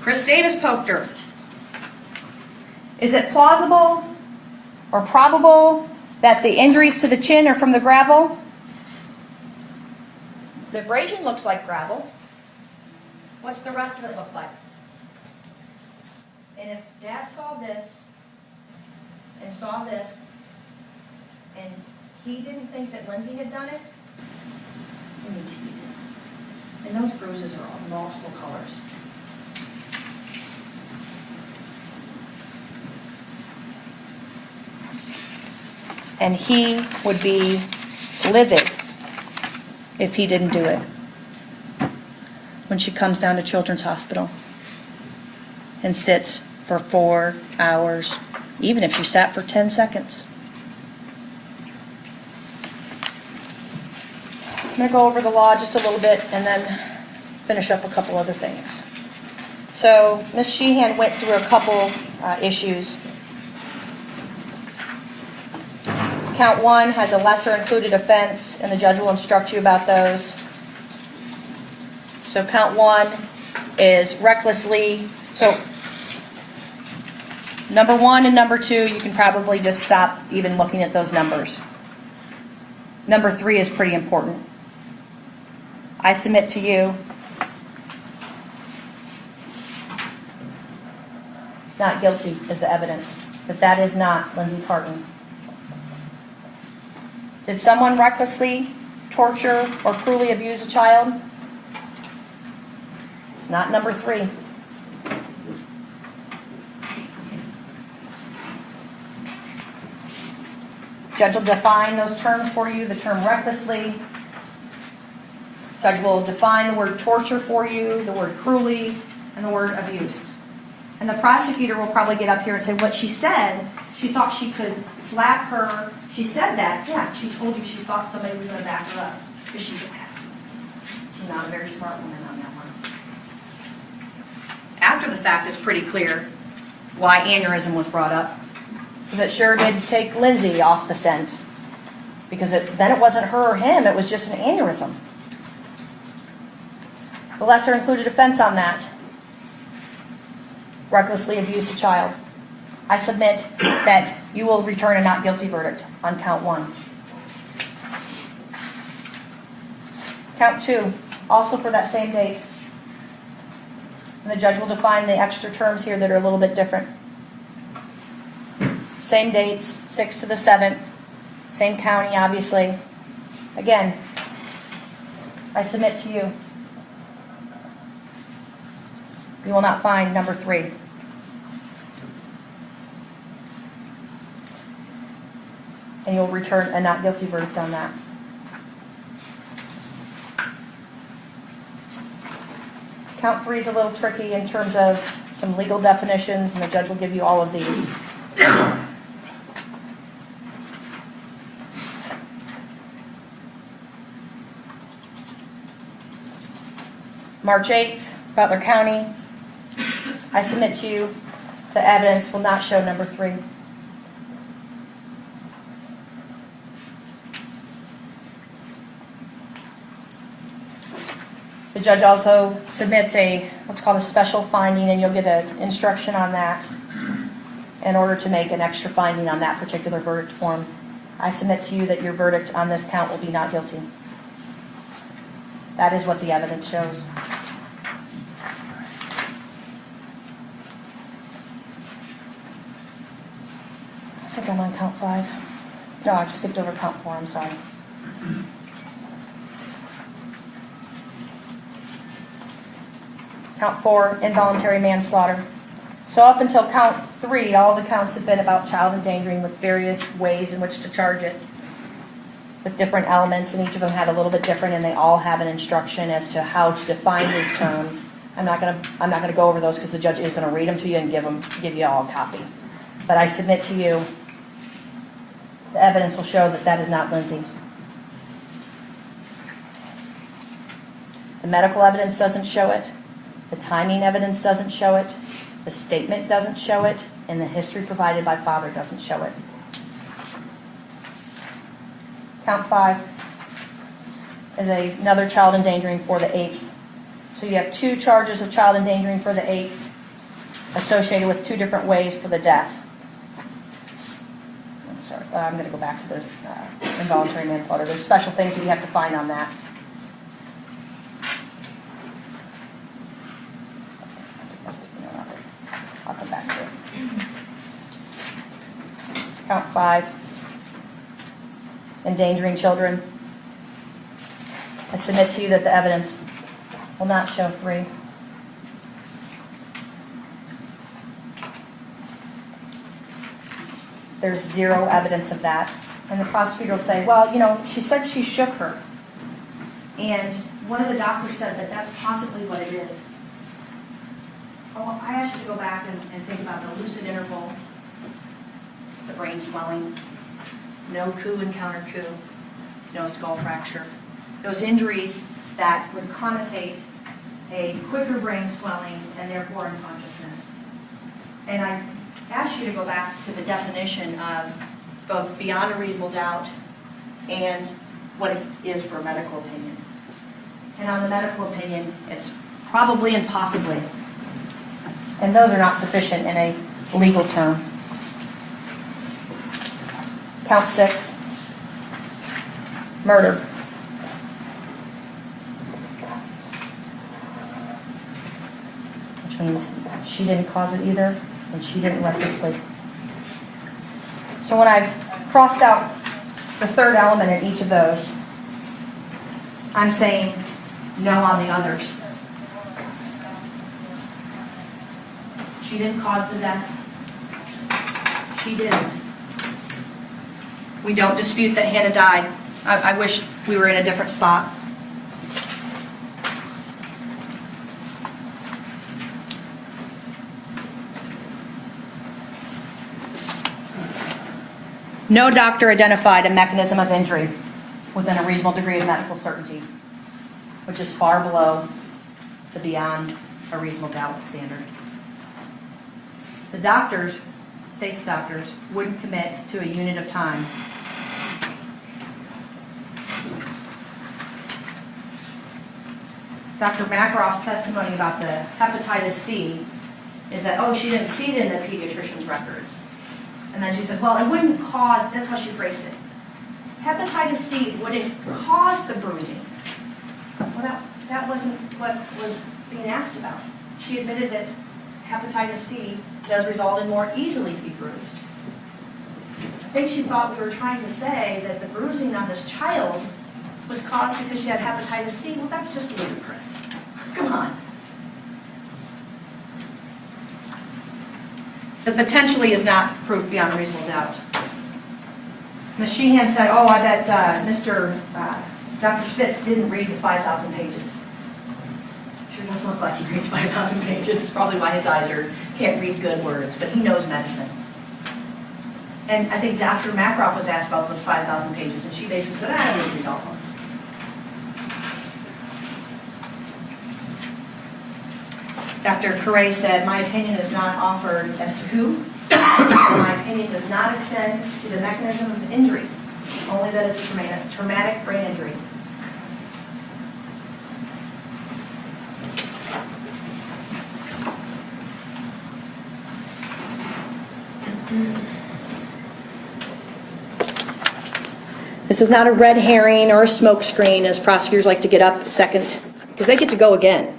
Chris Davis poked her. Is it plausible or probable that the injuries to the chin are from the gravel? The abrasion looks like gravel. What's the rest of it look like? And if Dad saw this and saw this, and he didn't think that Lindsay had done it, it means he did. And those bruises are all multiple colors. And he would be livid if he didn't do it when she comes down to Children's Hospital and sits for 4 hours, even if she sat for 10 seconds. I'm going to go over the law just a little bit and then finish up a couple other things. So Ms. Sheehan went through a couple issues. Count 1 has a lesser included offense, and the judge will instruct you about those. So count 1 is recklessly. So number 1 and number 2, you can probably just stop even looking at those numbers. Number 3 is pretty important. I submit to you, not guilty is the evidence, that is not Lindsay Partin. Did someone recklessly torture or cruelly abuse a child? It's not number 3. Judge will define those terms for you, the term recklessly. Judge will define the word torture for you, the word cruelly, and the word abuse. And the prosecutor will probably get up here and say, what she said, she thought she could slap her. She said that, yeah, she told you she thought somebody was going to back her up. Because she's a cat. She's not a very smart woman on that one. After the fact, it's pretty clear why aneurysm was brought up. Because it sure did take Lindsay off the scent. Because then it wasn't her or him, it was just an aneurysm. The lesser included offense on that. Recklessly abused a child. I submit that you will return a not guilty verdict on count 1. Count 2, also for that same date. And the judge will define the extra terms here that are a little bit different. Same dates, 6th to the 7th. Same county, obviously. Again, I submit to you, you will not find number 3. And you'll return a not guilty verdict on that. Count 3 is a little tricky in terms of some legal definitions, and the judge will give you all of these. March 8th, Butler County. I submit to you the evidence will not show number 3. The judge also submits what's called a special finding, and you'll get an instruction on that in order to make an extra finding on that particular verdict form. I submit to you that your verdict on this count will be not guilty. That is what the evidence shows. I think I'm on count 5. No, I've skipped over count 4, I'm sorry. Count 4, involuntary manslaughter. So up until count 3, all the counts have been about child endangering with various ways in which to charge it, with different elements, and each of them had a little bit different, and they all have an instruction as to how to define these terms. I'm not gonna go over those because the judge is going to read them to you and give you all a copy. But I submit to you, the evidence will show that that is not Lindsay. The medical evidence doesn't show it. The timing evidence doesn't show it. The statement doesn't show it. And the history provided by father doesn't show it. Count 5 is another child endangering for the 8th. So you have 2 charges of child endangering for the 8th associated with 2 different ways for the death. I'm sorry, I'm going to go back to the involuntary manslaughter. There's special things that you have to find on that. I'll come back to it. Count 5. Endangering children. I submit to you that the evidence will not show 3. There's 0 evidence of that. And the prosecutor will say, well, you know, she said she shook her. And one of the doctors said that that's possibly what it is. Oh, I asked you to go back and think about the lucid interval, the brain swelling, no coup encounter coup, no skull fracture. Those injuries that would connotate a quicker brain swelling and therefore unconsciousness. And I asked you to go back to the definition of both beyond a reasonable doubt and what it is for a medical opinion. And on the medical opinion, it's probably and possibly. And those are not sufficient in a legal term. Count 6, murder. Which means she didn't cause it either, and she didn't recklessly. So when I've crossed out the 3rd element in each of those, I'm saying no on the others. She didn't cause the death. She didn't. We don't dispute that Hannah died. I wish we were in a different spot. No doctor identified a mechanism of injury within a reasonable degree of medical certainty, which is far below the beyond a reasonable doubt standard. The doctors, state's doctors, wouldn't commit to a unit of time. Dr. Makaroff's testimony about the hepatitis C is that, oh, she didn't see it in the pediatrician's records. And then she said, well, it wouldn't cause, that's how she phrased it. Hepatitis C wouldn't cause the bruising. Well, that wasn't what was being asked about. She admitted that hepatitis C does result in more easily to be bruised. I think she thought we were trying to say that the bruising on this child was caused because she had hepatitis C. Well, that's just ludicrous. Come on. The potentially is not proof beyond a reasonable doubt. Ms. Sheehan said, oh, I bet Dr. Spitz didn't read the 5,000 pages. Sure doesn't look like he reads 5,000 pages. It's probably why his eyes can't read good words, but he knows medicine. And I think Dr. Makaroff was asked about those 5,000 pages, and she basically said, I don't read all of them. Dr. Correa said, my opinion is not offered as to who. My opinion does not extend to the mechanism of injury, only that it's a traumatic brain injury. This is not a red herring or a smoke screen, as prosecutors like to get up second, because they get to go again.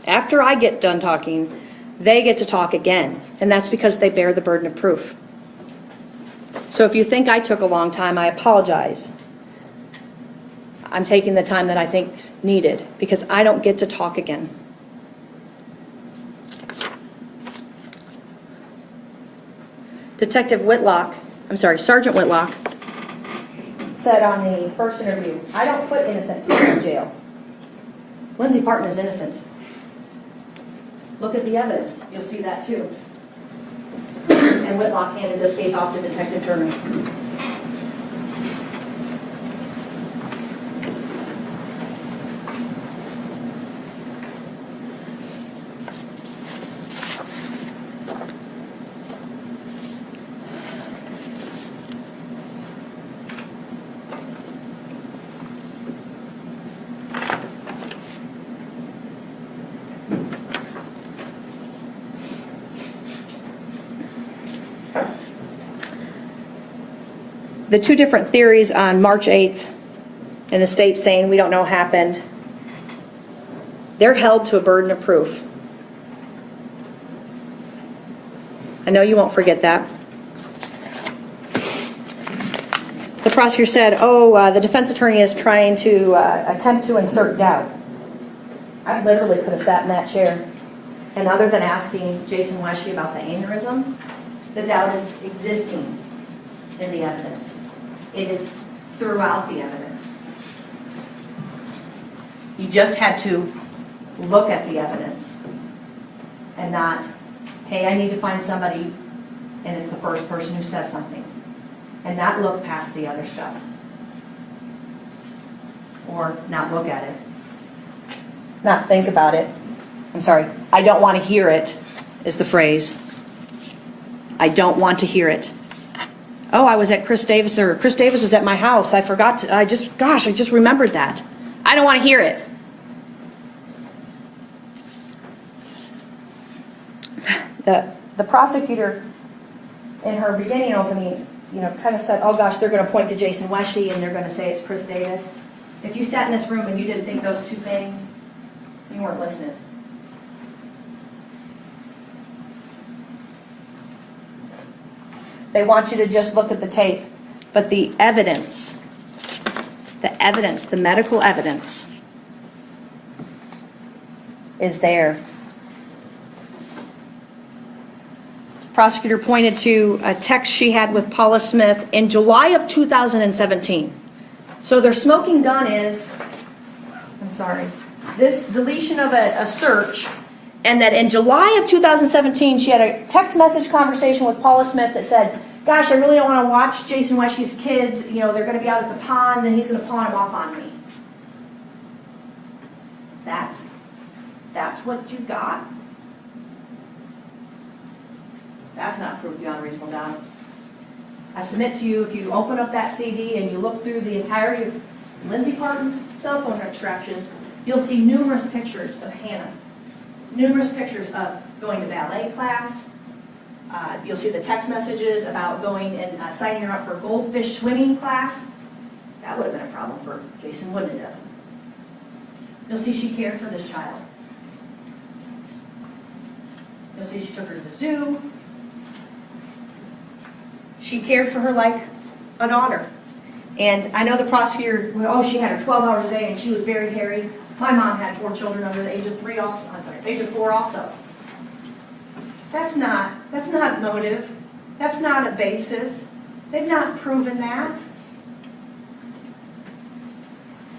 After I get done talking, they get to talk again, and that's because they bear the burden of proof. So if you think I took a long time, I apologize. I'm taking the time that I think is needed, because I don't get to talk again. Sergeant Whitlock said on the first interview, I don't put innocent people in jail. Lindsay Partin is innocent. Look at the evidence. You'll see that too. And Whitlock handed this case off to Detective Turner. The two different theories on March 8th in the state saying we don't know happened, they're held to a burden of proof. I know you won't forget that. The prosecutor said, the defense attorney is trying to attempt to insert doubt. I literally could have sat in that chair. And other than asking Jason Weshy about the aneurysm, the doubt is existing in the evidence. It is throughout the evidence. You just had to look at the evidence and not, hey, I need to find somebody, and it's the first person who says something, and not look past the other stuff, or not look at it, not think about it. I'm sorry, I don't want to hear it is the phrase. I don't want to hear it. Oh, I was at Chris Davis was at my house. I forgot to, I just remembered that. I don't want to hear it. The prosecutor, in her beginning opening, kind of said, oh gosh, they're going to point to Jason Weshy and they're going to say it's Chris Davis. If you sat in this room and you didn't think those two things, you weren't listening. They want you to just look at the tape, but the evidence, the medical evidence is there. Prosecutor pointed to a text she had with Paula Smith in July of 2017. So their smoking gun is, this deletion of a search, and that in July of 2017, she had a text message conversation with Paula Smith that said, gosh, I really don't want to watch Jason Weshy's kids. They're going to be out at the pond, and he's going to pawn them off on me. That's what you got. That's not proof beyond reasonable doubt. I submit to you, if you open up that CD and you look through the entirety of Lindsay Partin's cell phone extractions, you'll see numerous pictures of Hannah. Numerous pictures of going to ballet class. You'll see the text messages about going and signing her up for goldfish swimming class. That would have been a problem for Jason, wouldn't it have? You'll see she cared for this child. You'll see she took her to the zoo. She cared for her like a daughter. And I know the prosecutor, she had her 12 hours a day and she was very harried. My mom had 4 children under the age of 4 also. That's not motive. That's not a basis. They've not proven that.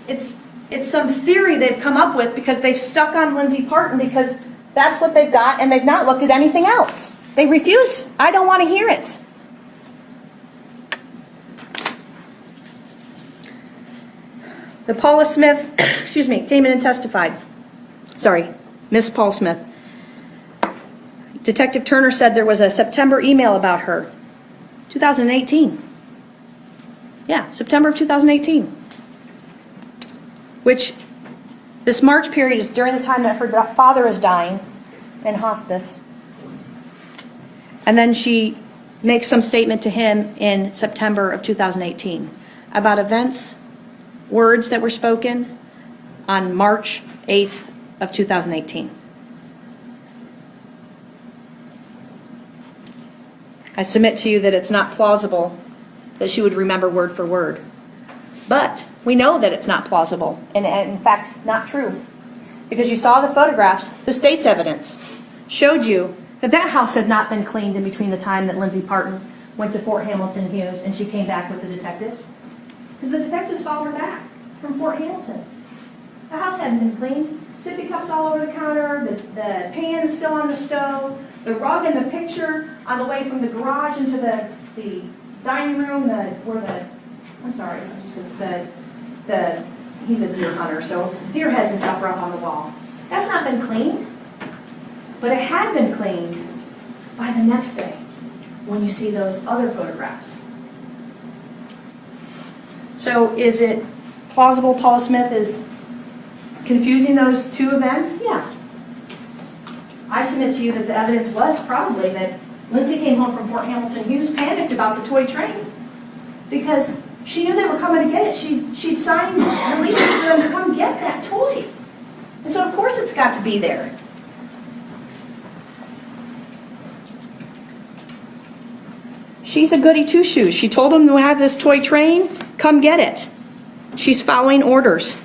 It's some theory they've come up with because they've stuck on Lindsay Partin because that's what they've got and they've not looked at anything else. They refuse. I don't want to hear it. The Paula Smith, came in and testified. Miss Paul Smith. Detective Turner said there was a September email about her. 2018. Yeah, September of 2018. Which, this March period is during the time that her father is dying in hospice. And then she makes some statement to him in September of 2018 about events, words that were spoken on March 8th of 2018. I submit to you that it's not plausible that she would remember word for word. But we know that it's not plausible, and in fact, not true. Because you saw the photographs, the state's evidence showed you that that house had not been cleaned in between the time that Lindsay Partin went to Fort Hamilton Hughes and she came back with the detectives. Because the detectives followed her back from Fort Hamilton. The house hadn't been cleaned. Sippy cups all over the counter, the pan's still on the stove, the rug in the picture on the way from the garage into the dining room, he's a deer hunter, so deer heads and stuff are up on the wall. That's not been cleaned, but it had been cleaned by the next day when you see those other photographs. So is it plausible Paula Smith is confusing those two events? Yeah. I submit to you that the evidence was probably that Lindsay came home from Fort Hamilton Hughes, panicked about the toy train because she knew they were coming to get it. She'd signed releases for them to come get that toy. And so of course it's got to be there. She's a goody two-shoes. She told them to have this toy train, come get it. She's following orders.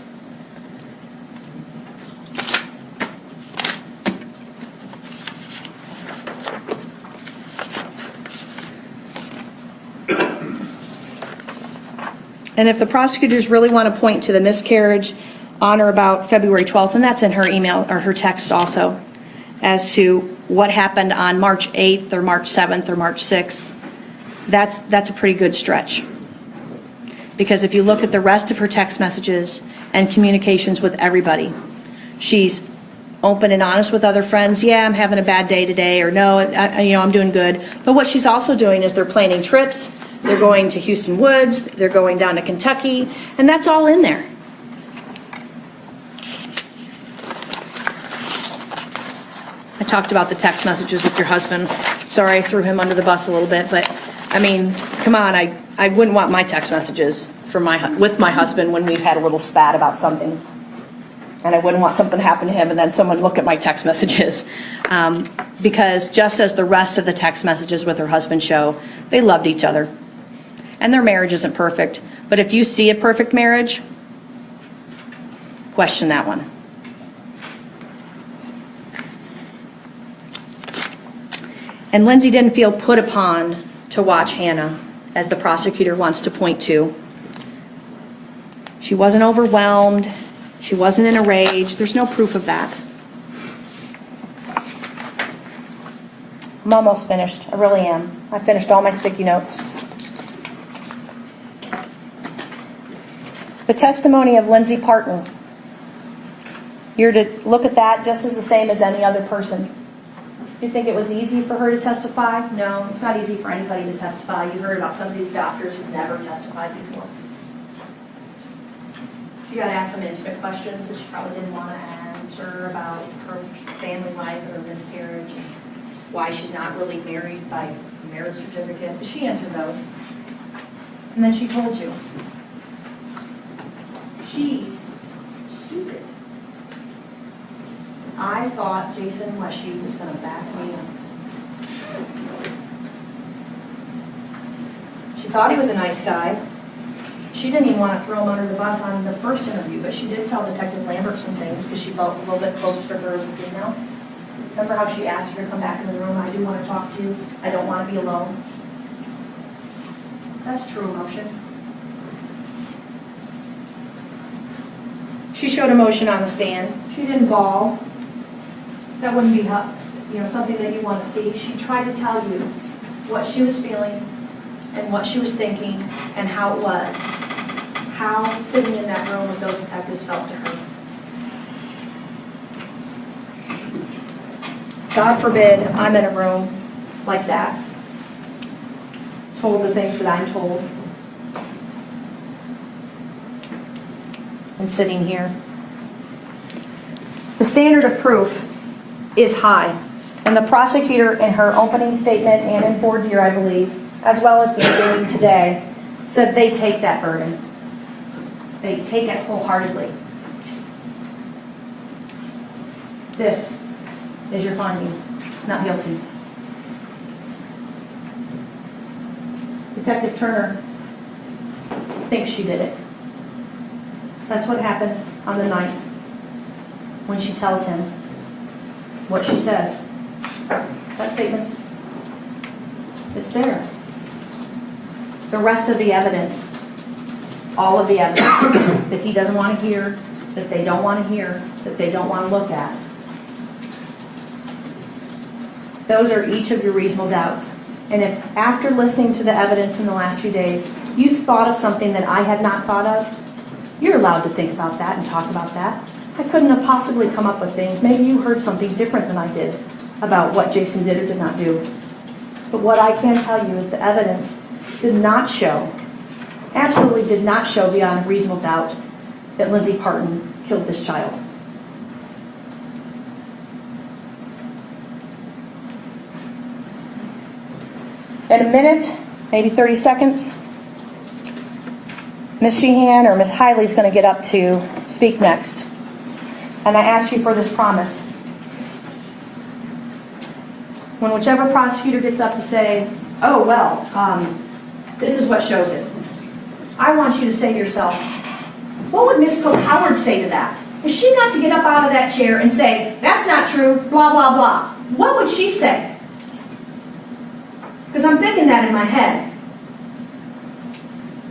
And if the prosecutors really want to point to the miscarriage on or about February 12th, and that's in her email or her text also, as to what happened on March 8th or March 7th or March 6th, that's a pretty good stretch. Because if you look at the rest of her text messages and communications with everybody, she's open and honest with other friends. Yeah, I'm having a bad day today, or no, I'm doing good. But what she's also doing is they're planning trips. They're going to Houston Woods, they're going down to Kentucky, and that's all in there. I talked about the text messages with your husband. Sorry, I threw him under the bus a little bit, but I mean, come on, I wouldn't want my text messages with my husband when we've had a little spat about something. And I wouldn't want something to happen to him and then someone look at my text messages. Because just as the rest of the text messages with her husband show, they loved each other. And their marriage isn't perfect. But if you see a perfect marriage, question that one. And Lindsay didn't feel put upon to watch Hannah, as the prosecutor wants to point to. She wasn't overwhelmed. She wasn't in a rage. There's no proof of that. I'm almost finished. I really am. I finished all my sticky notes. The testimony of Lindsay Partin. You're to look at that just as the same as any other person. You think it was easy for her to testify? No, it's not easy for anybody to testify. You heard about some of these doctors who've never testified before. She got asked some intimate questions that she probably didn't want to answer about her family life and her miscarriage and why she's not really married by marriage certificate. But she answered those. And then she told you. She's stupid. I thought Jason Westies was going to back me up. She thought he was a nice guy. She didn't even want to throw him under the bus on the first interview, but she did tell Detective Lambert some things because she felt a little bit closer to her as a female. Remember how she asked her to come back in the room? I do want to talk to you. I don't want to be alone. That's true emotion. She showed emotion on the stand. She didn't bawl. That wouldn't be something that you want to see. She tried to tell you what she was feeling and what she was thinking and how it was. How sitting in that room with those detectives felt to her. God forbid, I'm in a room like that, told the things that I'm told, and sitting here. The standard of proof is high, and the prosecutor in her opening statement and in voir dire, I believe, as well as the hearing today, said they take that burden. They take it wholeheartedly. This is your finding, not guilty. Detective Turner thinks she did it. That's what happens on the night when she tells him what she says. That statement's, it's there. The rest of the evidence, all of the evidence that he doesn't want to hear, that they don't want to hear, that they don't want to look at, those are each of your reasonable doubts. And if after listening to the evidence in the last few days, you've thought of something that I had not thought of, you're allowed to think about that and talk about that. I couldn't have possibly come up with things. Maybe you heard something different than I did about what Jason did or did not do. But what I can tell you is the evidence did not show, absolutely did not show beyond reasonable doubt that Lindsay Partin killed this child. In a minute, maybe 30 seconds, Ms. Sheehan or Ms. Hiley is going to get up to speak next. And I ask you for this promise. When whichever prosecutor gets up to say, oh, well, this is what shows it, I want you to say to yourself, what would Ms. Cook Howard say to that? If she got to get up out of that chair and say, that's not true, blah, blah, blah, what would she say? Because I'm thinking that in my head.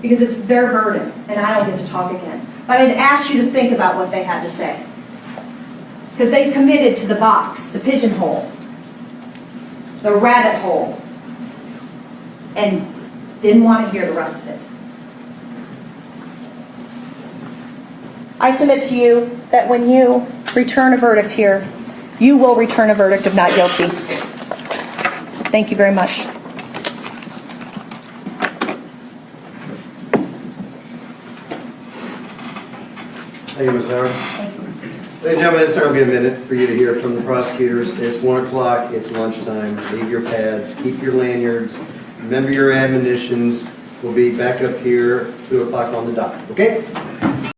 Because it's their burden, and I don't get to talk again. But I'd ask you to think about what they had to say. Because they committed to the box, the pigeonhole, the rabbit hole, and didn't want to hear the rest of it. I submit to you that when you return a verdict here, you will return a verdict of not guilty. Thank you very much. Thank you, Ms. Howard. Thank you. Ladies and gentlemen, this will be a minute for you to hear from the prosecutors. It's 1 o'clock, it's lunchtime. Leave your pads, keep your lanyards, remember your admonitions. We'll be back up here 2 o'clock on the dot, okay?